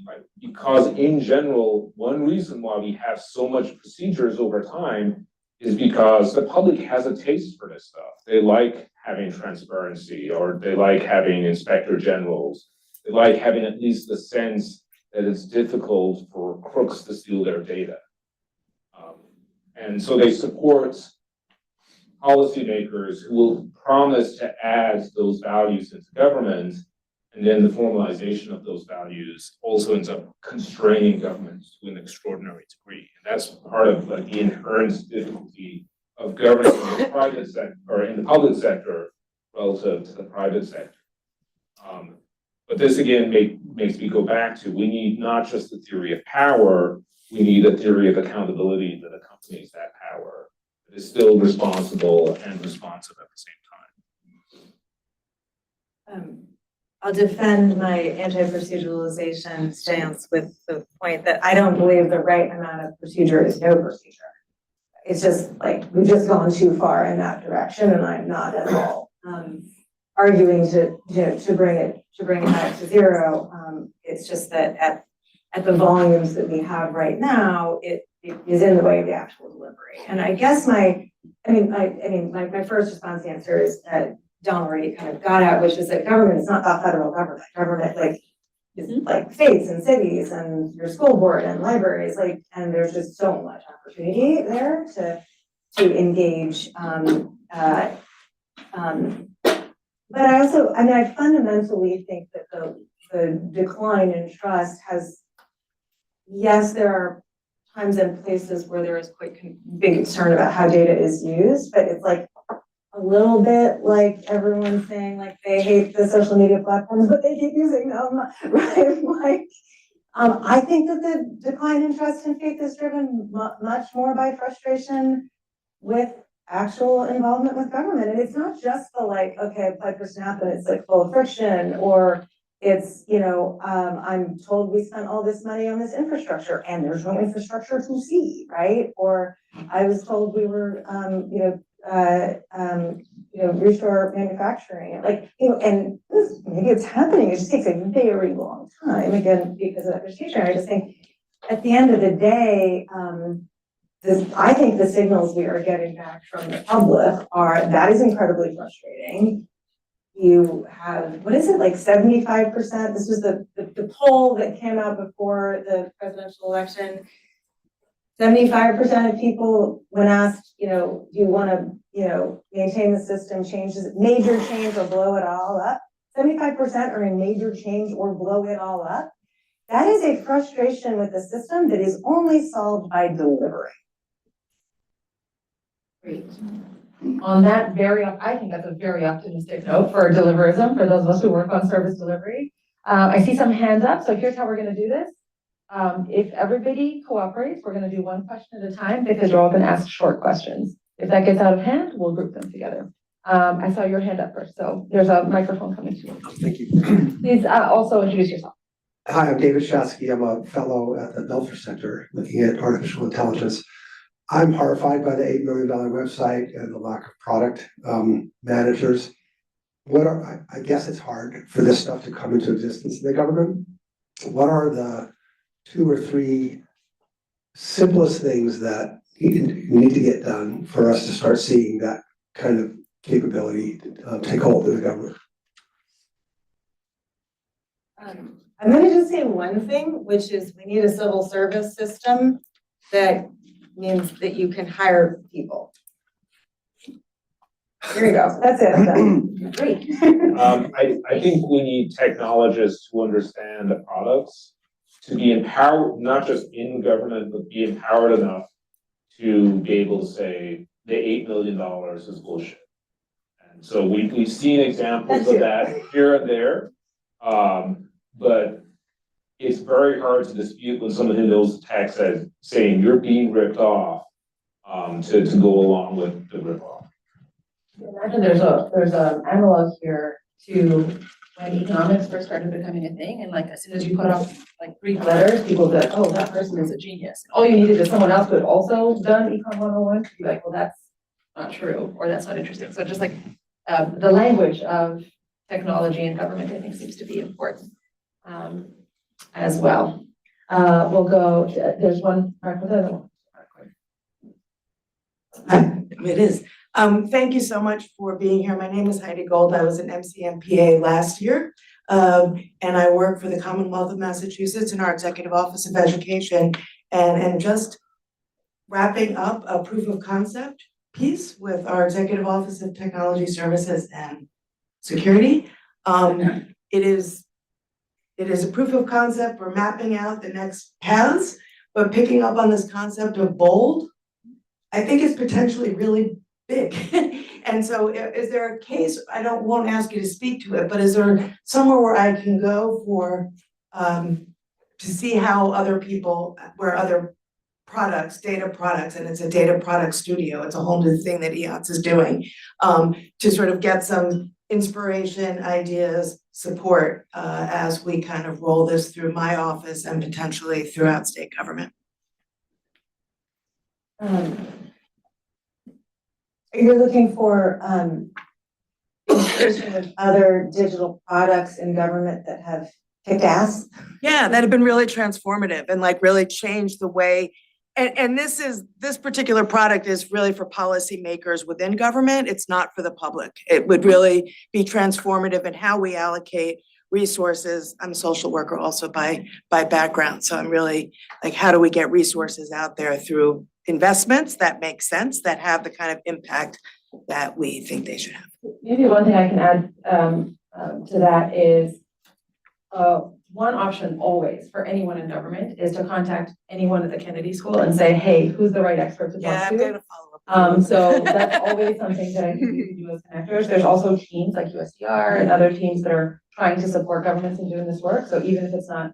Right? Because in general, one reason why we have so much procedures over time is because the public has a taste for this stuff. They like having transparency, or they like having inspector generals. They like having at least the sense that it's difficult for crooks to steal their data. And so they support policymakers who will promise to add those values into government, and then the formalization of those values also ends up constraining government to an extraordinary degree. And that's part of like, the inherent difficulty of governing in the private sector or in the public sector relative to the private sector. But this again makes me go back to, we need not just the theory of power, we need a theory of accountability that accompanies that power, that is still responsible and responsive at the same time. I'll defend my anti-proceduralization stance with the point that I don't believe the right amount of procedure is no procedure. It's just like, we've just gone too far in that direction, and I'm not at all arguing to bring it back to zero. It's just that at the volumes that we have right now, it is in the way of the actual delivery. And I guess my first response answer is Don already kind of got at, which is that government is not the federal government. Government is like states and cities and your school board and libraries, and there's just so much opportunity there to engage. But I fundamentally think that the decline in trust has, yes, there are times and places where there is quite big concern about how data is used, but it's like a little bit like everyone saying like they hate the social media platforms, but they keep using them, right? I think that the decline in trust and faith is driven much more by frustration with actual involvement with government. And it's not just the like, okay, I applied for SNAP and it's like full of friction, or it's, I'm told we spent all this money on this infrastructure and there's no infrastructure to see, right? Or I was told we were, restore manufacturing, and this, maybe it's happening. It just takes a very long time, again, because of that frustration. I just think at the end of the day, I think the signals we are getting back from the public that is incredibly frustrating. You have, what is it, like 75%? This was the poll that came out before the presidential election. 75% of people, when asked, do you want to, maintain the system, major change or blow it all up? 75% are in major change or blow it all up. That is a frustration with the system that is only solved by delivering. Great. On that I think that's a very optimistic note for deliverism, for those of us who work on service delivery. I see some hands up, so here's how we're going to do this. If everybody cooperates, we're going to do one question at a time because you're all going to ask short questions. If that gets out of hand, we'll group them together. I saw your hand up first, so there's a microphone coming to you. Thank you. Please also introduce yourself. Hi, I'm David Shasky. I'm a fellow at the Belfer Center looking at artificial intelligence. I'm horrified by the $8 million website and the lack of product managers. I guess it's hard for this stuff to come into existence in the government. What are the 2 or 3 simplest things that need to get done for us to start seeing that kind of capability take hold of the government? I'm going to just say one thing, which is we need a civil service system that means that you can hire people. There you go. That's it. I'm done. Great. I think we need technologists who understand the products to be empowered, not just in government, but be empowered enough to be able to say the $8 million is bullshit. And so we've seen examples of that here and there, but it's very hard to dispute when someone who knows the tech says saying you're being ripped off to go along with the rip off. Imagine there's an analog here to when economics first started becoming a thing, and like as soon as you put up like Greek letters, people would be like, oh, that person is a genius. All you needed is someone else who had also done Econ 101 to be like, well, that's not true, or that's not interesting. So just like the language of technology and government, I think, seems to be important as well. We'll go, there's one, It is. Thank you so much for being here. My name is Heidi Gold. I was an MCMPA last year. And I work for the Commonwealth of Massachusetts in our Executive Office of Education, and just wrapping up a proof of concept piece with our Executive Office of Technology Services and Security. It is a proof of concept. We're mapping out the next paths, but picking up on this concept of bold, I think is potentially really big. And so is there a case, won't ask you to speak to it, but is there somewhere where I can go for, to see how other people, where other products, data products, and it's a data product studio, it's a whole new thing that EOTS is doing, to sort of get some inspiration, ideas, support, as we kind of roll this through my office and potentially throughout state government. You're looking for inspiration with other digital products in government that have kicked ass? Yeah, that have been really transformative and like really changed the way. And this particular product is really for policymakers within government. It's not for the public. It would really be transformative in how we allocate resources. I'm a social worker also by background. So I'm really like, how do we get resources out there through investments that make sense, that have the kind of impact that we think they should have? Maybe one thing I can add to that is one option always for anyone in government is to contact anyone at the Kennedy School and say, hey, who's the right expert to Yeah, talk I'm to? gonna follow up. So that's always something that I think we can do as connectors. There's also teams like USDR and other teams that are trying to support governments in doing this work. So even if it's not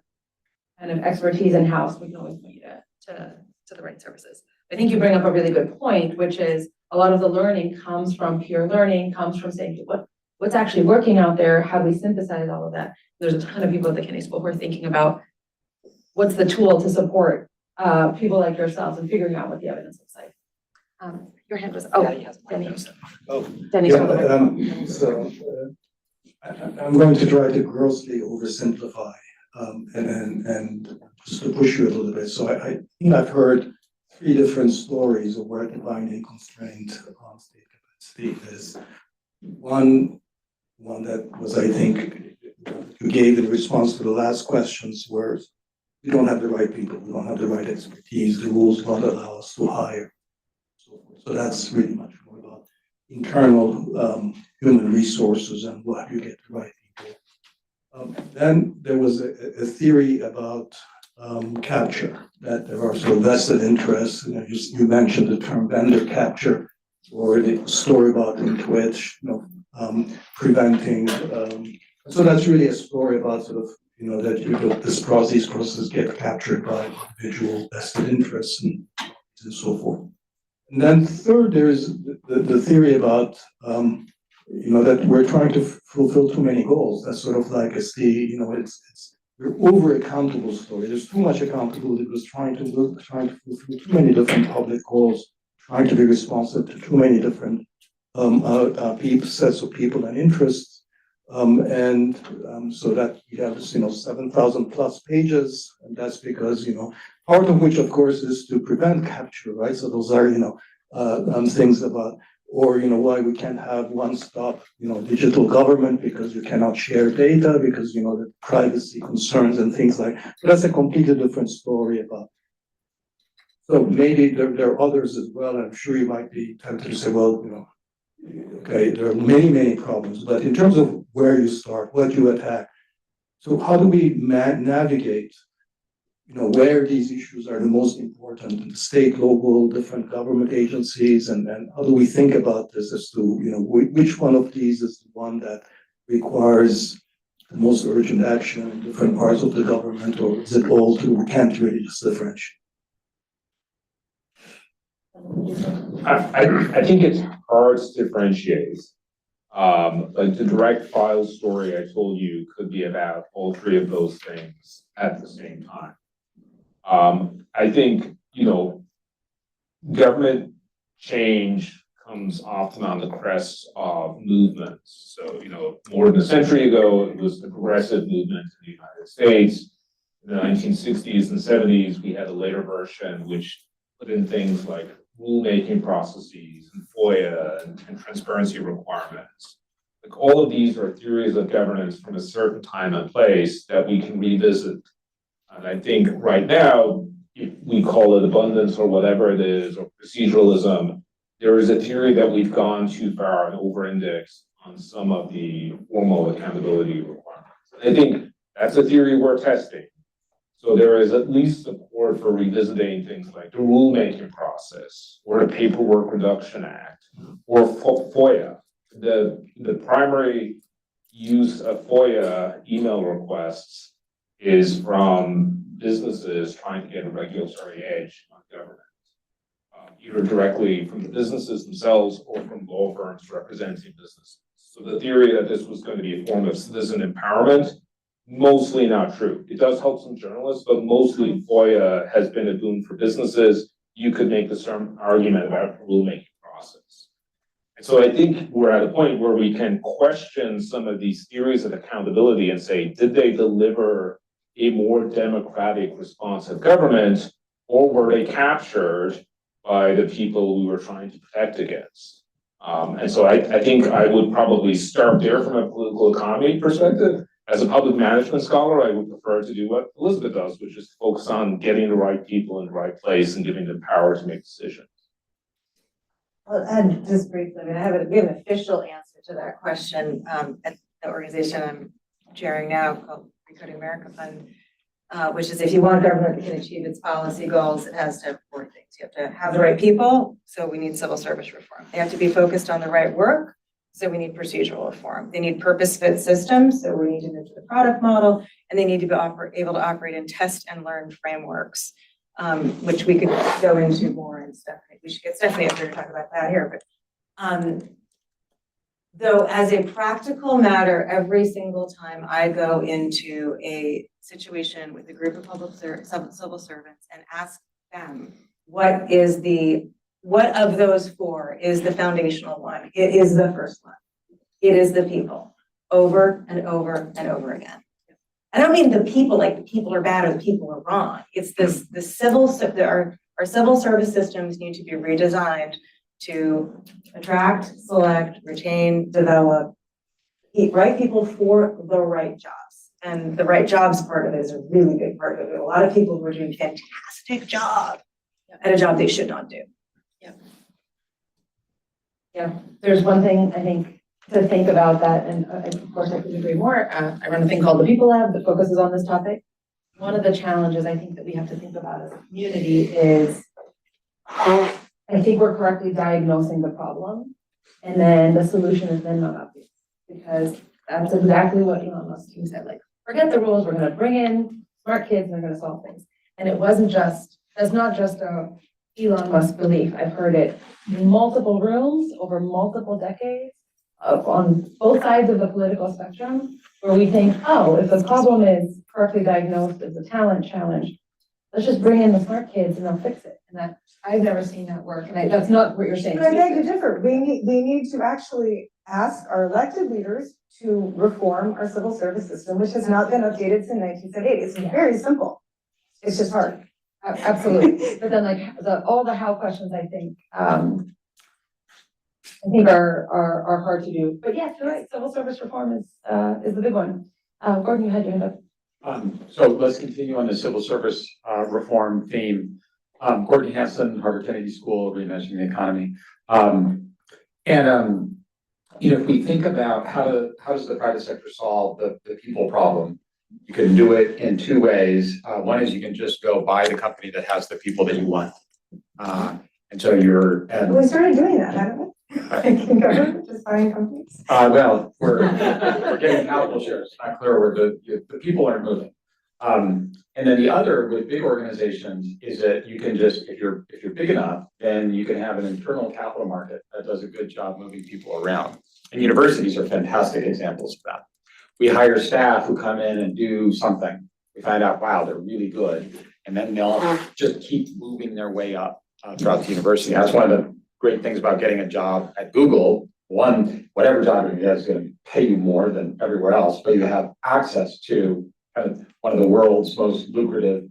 kind of expertise in-house, we can always point you to the right services. I think you bring up a really good point, which is a lot of the learning comes from peer learning, comes from saying what's actually working out there, how do we synthesize all of that? There's a ton of people at the Kennedy School who are thinking about what's the tool to support people like yourselves in figuring out what the evidence looks like. Your hand was, Denny. Denny's Yeah, I'm going to try to grossly oversimplify and just to push you a little bit. So I think I've heard 3 different stories of where the binding constraint on state capacity is. One that was, I think, you gave in response to the last questions, where we don't have the right people, we don't have the right expertise, the rules don't allow us to hire. So that's really much more about internal human resources and what you get the right people. Then there was a theory about capture, that there are sort of vested interests. You mentioned the term vendor capture, or the story about in Twitch, preventing. So that's really a story about sort of, that these processes get captured by individual vested interests and so forth. And then third, there's the theory about, that we're trying to fulfill too many goals. That's sort of like we're over accountable story. There's too much accountability because trying to fulfill too many different public goals, trying to be responsive to too many different sets of people and interests. So that we have this, 7,000 plus pages, and that's because, part of which, of course, is to prevent capture, right? So those are, things about, or, why we can't have one-stop, digital government because you cannot share data because, the privacy concerns and things like, so that's a completely different story about. So maybe there are others as well. I'm sure you might be tempted to say, well, okay, there are many, many problems, but in terms of where you start, what you attack, so how do we navigate, where these issues are the most important in the state, local, different government agencies, and how do we think about this as to, which one of these is the one that requires the most urgent action in different parts of the government, or is it all we can't really just differentiate? I think it's hard to differentiate. Like the direct file story I told you could be about all 3 of those things at the same time. I think, government change comes often on the crest of movements. So, more than a century ago, it was the progressive movement in the United States. In the 1960s and 70s, we had a later version which put in things like rulemaking processes and FOIA and transparency requirements. Like all of these are theories of governance from a certain time and place that we can revisit. And I think right now, if we call it abundance or whatever it is, or proceduralism, there is a theory that we've gone too far and over-indexed on some of the formal accountability requirements. I think that's a theory we're testing. So there is at least support for revisiting things like the rulemaking process or the Paperwork Reduction Act or FOIA. The primary use of FOIA email requests is from businesses trying to get a regulatory edge on government, either directly from the businesses themselves or from law firms representing businesses. So the theory that this was going to be a form of citizen empowerment, mostly not true. It does help some journalists, but mostly FOIA has been a boon for businesses. You could make the same argument about the rulemaking process. And so I think we're at a point where we can question some of these theories of accountability and say, did they deliver a more democratic response of government, or were they captured by the people we were trying to protect against? And so I think I would probably start there from a political economy perspective. As a public management scholar, I would prefer to do what Elizabeth does, which is focus on getting the right people in the right place and giving them power to make decisions. Well, and just briefly, I mean, we have an official answer to that question at the organization I'm chairing now called Recoding America Fund, which is if you want government that can achieve its policy goals, it has to have four things. You have to have the right people, so we need civil service reform. They have to be focused on the right work, so we need procedural reform. They need purpose-fit systems, so we need to move to the product model, and they need to be able to operate in test and learn frameworks, which we could go into more and Stephanie. We should get Stephanie up here to talk about that here. But though, as a practical matter, every single time I go into a situation with a group of civil servants and ask them, what of those four is the foundational one? It is the first one. It is the people, over and over and over again. I don't mean the people, like the people are bad or the people are wrong. It's this, our civil service systems need to be redesigned to attract, select, retain, develop, right people for the right jobs. And the right jobs part of it is a really big part of it. A lot of people who are doing a fantastic job at a job they should not do. Yeah, there's one thing I think to think about that, and of course I couldn't agree more. I run a thing called the People Lab that focuses on this topic. One of the challenges I think that we have to think about as a community is, I think we're correctly diagnosing the problem, and then the solution is then not obvious, because that's exactly what Elon Musk team said. Like, forget the rules, we're going to bring in smart kids and they're going to solve things. And it wasn't just, that's not just a Elon Musk belief. I've heard it in multiple rooms over multiple decades on both sides of the political spectrum, where we think, oh, if the problem is correctly diagnosed as a talent challenge, let's just bring in the smart kids and they'll fix it. And that, I've never seen that work. And that's not what you're saying. But I beg to differ. We need to actually ask our elected leaders to reform our civil service system, which has not been updated since 1978. It's very simple. It's just hard. Absolutely. But then like all the how questions, I think are hard to do. But yes, you're right. Civil service reform is the big one. Gordon, you had your hand up. So let's continue on the civil service reform theme. Gordon Hanson, Harvard Kennedy School, Reimagining the Economy. If we think about how does the private sector solve the people problem, you can do it in two ways. One is you can just go buy the company that has the people that you want. And so we started doing that, haven't we? In government, just buying companies. Well, we're getting capital shares. It's not clear where the people aren't moving. And then the other with big organizations is that you can just, if you're big enough, then you can have an internal capital market that does a good job moving people around. And universities are fantastic examples of that. We hire staff who come in and do something. We find out, wow, they're really good. And then they'll just keep moving their way up throughout the university. That's one of the great things about getting a job at Google. One, whatever job you get is going to pay you more than everywhere else, but you have access to kind of one of the world's most lucrative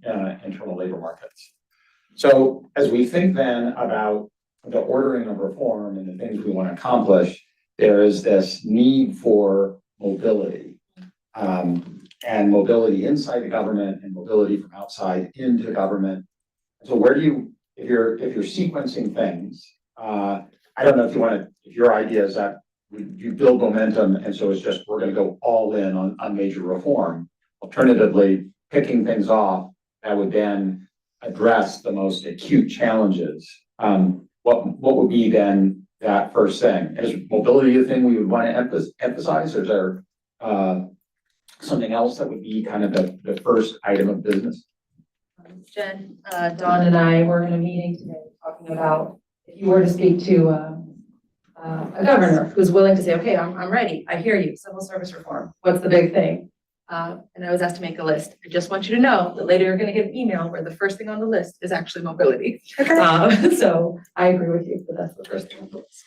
internal labor markets. So as we think then about the ordering of reform and the things we want to accomplish, there is this need for mobility. And mobility inside the government and mobility from outside into government. So where do you, if you're sequencing things, I don't know if your idea is that you build momentum and so it's just, we're gonna go all in on major reform. Alternatively, picking things off that would then address the most acute challenges. What would be then that first thing? Is mobility the thing we would want to emphasize, or is there something else that would be kind of the first item of business? Jen, Dawn and I were in a meeting today talking about if you were to speak to a governor who's willing to say, okay, I'm ready, I hear you, civil service reform, what's the big thing? And I was asked to make a list. I just want you to know that later you're going to get an email where the first thing on the list is actually mobility. So I agree with you, but that's the first thing on the list.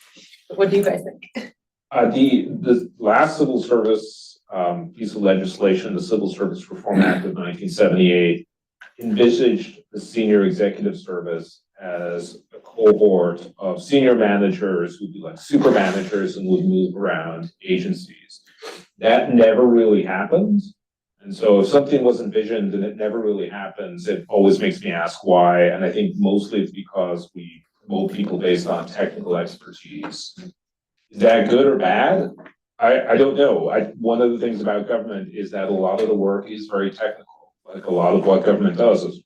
But what do you guys think? The last civil service piece of legislation, the Civil Service Reform Act of 1978, envisaged the senior executive service as a cohort of senior managers who'd be like super managers and would move around agencies. That never really happens. And so if something was envisioned and it never really happens, it always makes me ask why. And I think mostly it's because we promote people based on technical expertise. Is that good or bad? I don't know. One of the things about government is that a lot of the work is very technical. Like a lot of what government does is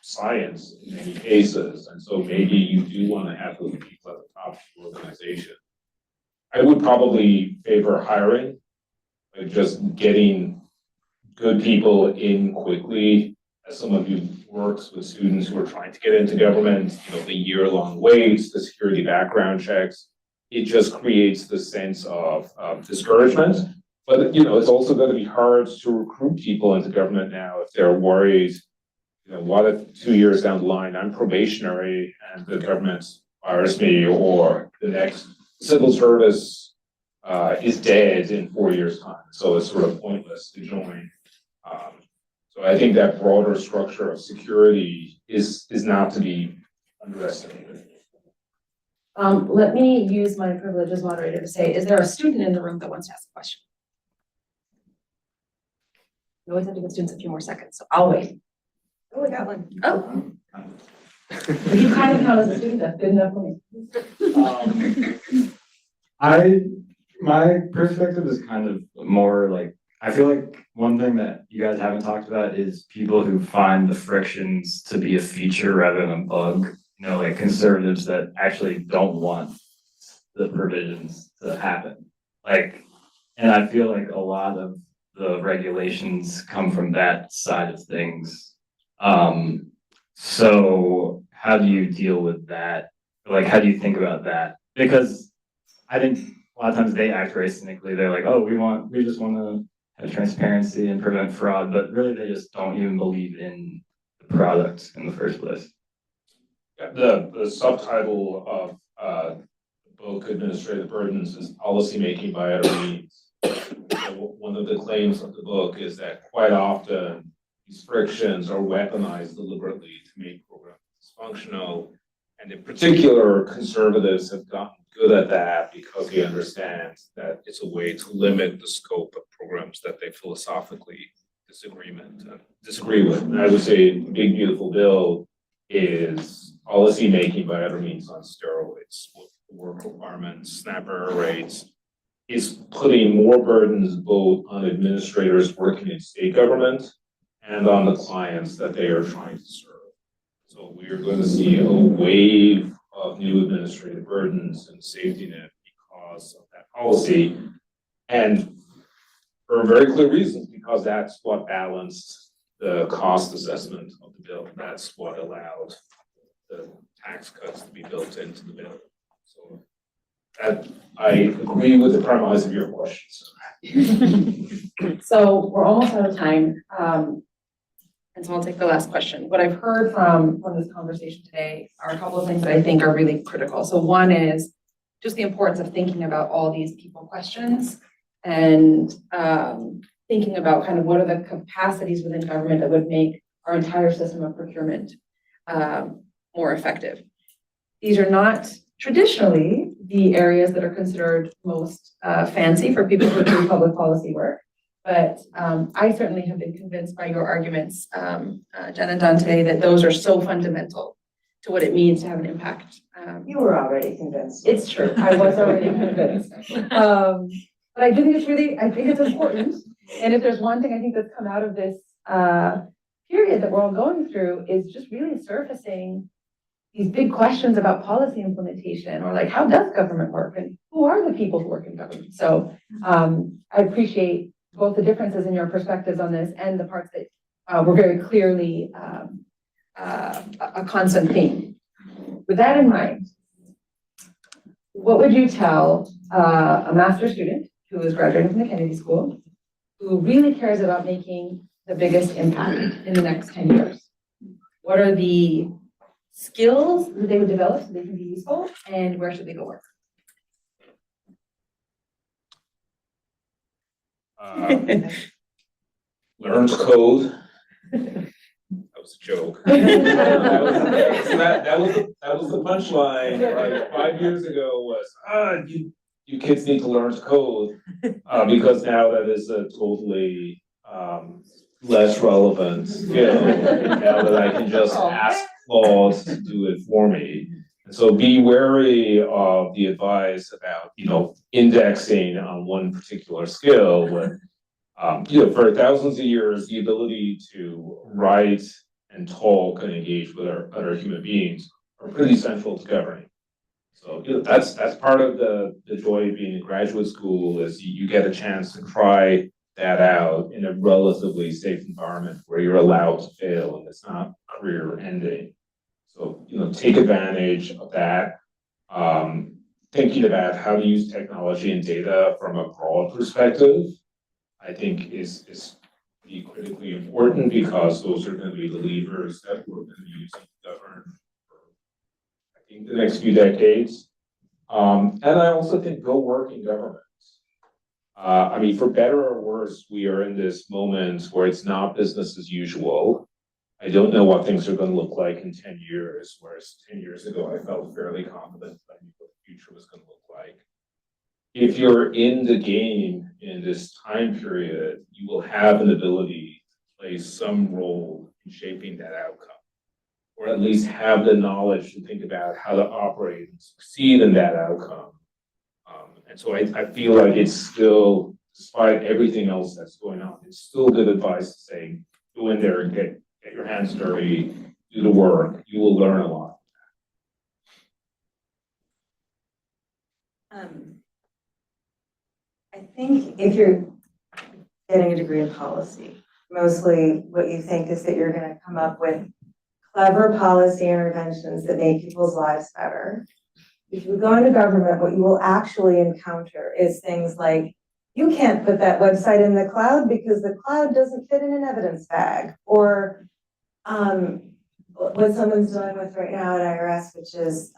science in many cases. And so maybe you do want to have those people at the top of the organization. I would probably favor hiring, like just getting good people in quickly. As some of you works with students who are trying to get into government, the year-long waits, the security background checks, it just creates the sense of discouragement. But it's also going to be hard to recruit people into government now if they're worried. What if 2 years down the line I'm probationary and the government fires me, or the next civil service is dead in 4 years' time? So it's sort of pointless to join. So I think that broader structure of security is not to be underestimated. Let me use my privilege as moderator to say, is there a student in the room that wants to ask a question? You always have to give students a few more seconds, so I'll wait. Oh, we got one. Oh. You kind of count as a student, that's good enough for me. My perspective is kind of more like, I feel like one thing that you guys haven't talked about is people who find the frictions to be a feature rather than a bug. Like conservatives that actually don't want the provisions to happen. And I feel like a lot of the regulations come from that side of things. So how do you deal with that? How do you think about that? Because I think a lot of times they act very cynically. They're like, oh, we just want to have transparency and prevent fraud, but really they just don't even believe in the product in the first place. The subtitle of the book, Administrative Burdens, is Policymaking by Other Means. One of the claims of the book is that quite often these frictions are weaponized deliberately to make programs dysfunctional. And in particular, conservatives have gotten good at that because they understand that it's a way to limit the scope of programs that they philosophically disagree with. And I would say the Big Beautiful Bill is policy making by other means on steroids. Work requirements, snap error rates, is putting more burdens both on administrators working in state government and on the clients that they are trying to serve. So we are going to see a wave of new administrative burdens and safety net because of that policy. And for very clear reasons, because that's what balanced the cost assessment of the bill. That's what allowed the tax cuts to be built into the bill. So that, I agree with the premise of your questions. So we're almost out of time. And so I'll take the last question. What I've heard from this conversation today are a couple of things that I think are really critical. So one is just the importance of thinking about all these people questions and thinking about kind of what are the capacities within government that would make our entire system of procurement more effective. These are not traditionally the areas that are considered most fancy for people who are doing public policy work. But I certainly have been convinced by your arguments, Jen and Dante, that those are so fundamental to what it means to have an impact. You were already convinced. It's true, I was already convinced. But I do think I think it's important. And if there's one thing I think that's come out of this period that we're all going through is just really surfacing these big questions about policy implementation, or like, how does government work and who are the people who work in government? So I appreciate both the differences in your perspectives on this and the parts that were very clearly a constant theme. With that in mind, what would you tell a master's student who is graduating from the Kennedy School, who really cares about making the biggest impact in the next 10 years? What are the skills that they would develop so they can be useful, and where should they go work? Learn to code. That was a joke. That was the punchline, like 5 years ago was, you kids need to learn to code, because now that is a totally less relevant skill. Now that I can just ask Claude to do it for me. And so be wary of the advice about, indexing on one particular skill when, for thousands of years, the ability to write and talk and engage with other human beings are pretty central to governing. So that's part of the joy of being in graduate school, is you get a chance to try that out in a relatively safe environment where you're allowed to fail and it's not career ending. So, take advantage of that. Thinking about how to use technology and data from a broad perspective, I think is be critically important, because those are going to be the levers that we're going to use to govern for, I think, the next few decades. And I also think go work in government. For better or worse, we are in this moment where it's not business as usual. I don't know what things are going to look like in 10 years, whereas 10 years ago, I felt fairly confident that I knew what the future was going to look like. If you're in the game in this time period, you will have an ability to play some role in shaping that outcome, or at least have the knowledge to think about how to operate and succeed in that outcome. And so I feel like it's still, despite everything else that's going on, it's still good advice to say, go in there and get your hands dirty, do the work. You will learn a lot. I think if you're getting a degree in policy, mostly what you think is that you're going to come up with clever policy interventions that make people's lives better. If you go into government, what you will actually encounter is things like, you can't put that website in the cloud because the cloud doesn't fit in an evidence bag, or what someone's dealing with right now at IRS, which is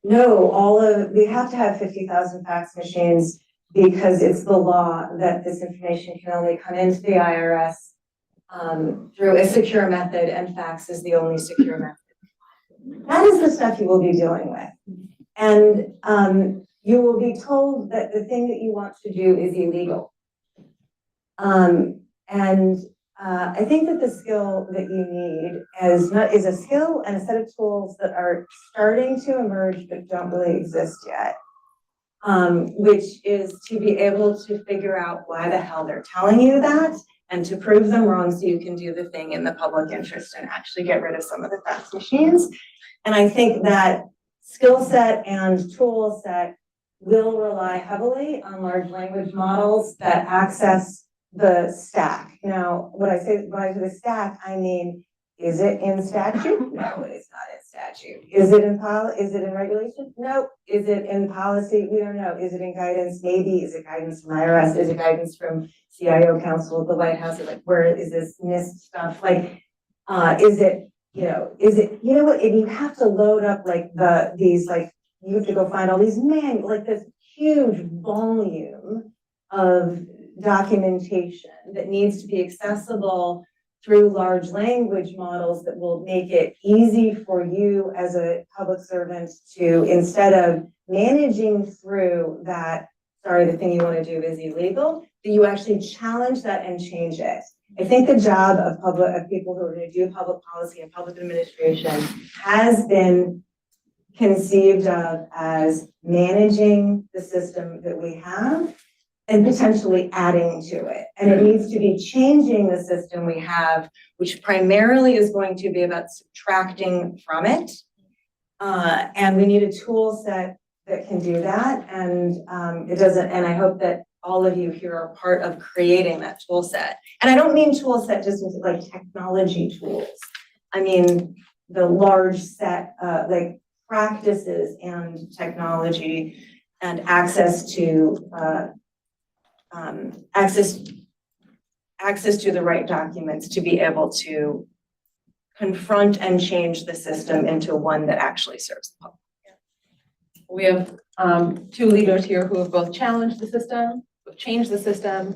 we have to have 50,000 fax machines because it's the law that this information can only come into the IRS through a secure method, and fax is the only secure method. That is the stuff you will be dealing with. And you will be told that the thing that you want to do is illegal. I think that the skill that you need is a skill and a set of tools that are starting to emerge but don't really exist yet, which is to be able to figure out why the hell they're telling you that and to prove them wrong so you can do the thing in the public interest and actually get rid of some of the fax machines. And I think that skill set and tool set will rely heavily on large language models that access the stack. Now, when I say the stack, I mean, is it in statute? No, it is not in statute. Is it in regulation? No. Is it in policy? We don't know. Is it in guidance? Maybe. Is it guidance from IRS? Is it guidance from CIO Council of the White House? Like, where is this NIST stuff? Like, is it what, and you have to load up you have to go find all these this huge volume of documentation that needs to be accessible through large language models that will make it easy for you as a public servant to, instead of managing through that, sorry, the thing you want to do is illegal, that you actually challenge that and change it. I think the job of people who are going to do public policy and public administration has been conceived of as managing the system that we have and potentially adding to it. And it needs to be changing the system we have, which primarily is going to be about subtracting from it. And we need a tool set that can do that. And and I hope that all of you here are part of creating that tool set. And I don't mean tool set just with like technology tools. I mean, the large set, like practices and technology and access to access to the right documents to be able to confront and change the system into one that actually serves the public. We have two leaders here who have both challenged the system, who have changed the system,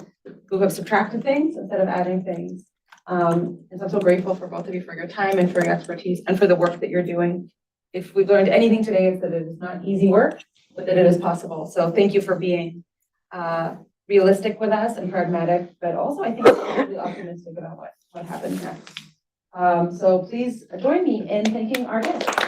who have subtracted things instead of adding things. And so I'm so grateful for both of you for your time and for your expertise and for the work that you're doing. If we've learned anything today, it's that it is not easy work, but that it is possible. So thank you for being realistic with us and pragmatic, but also I think really optimistic about what happens next. So please join me in thanking our guests.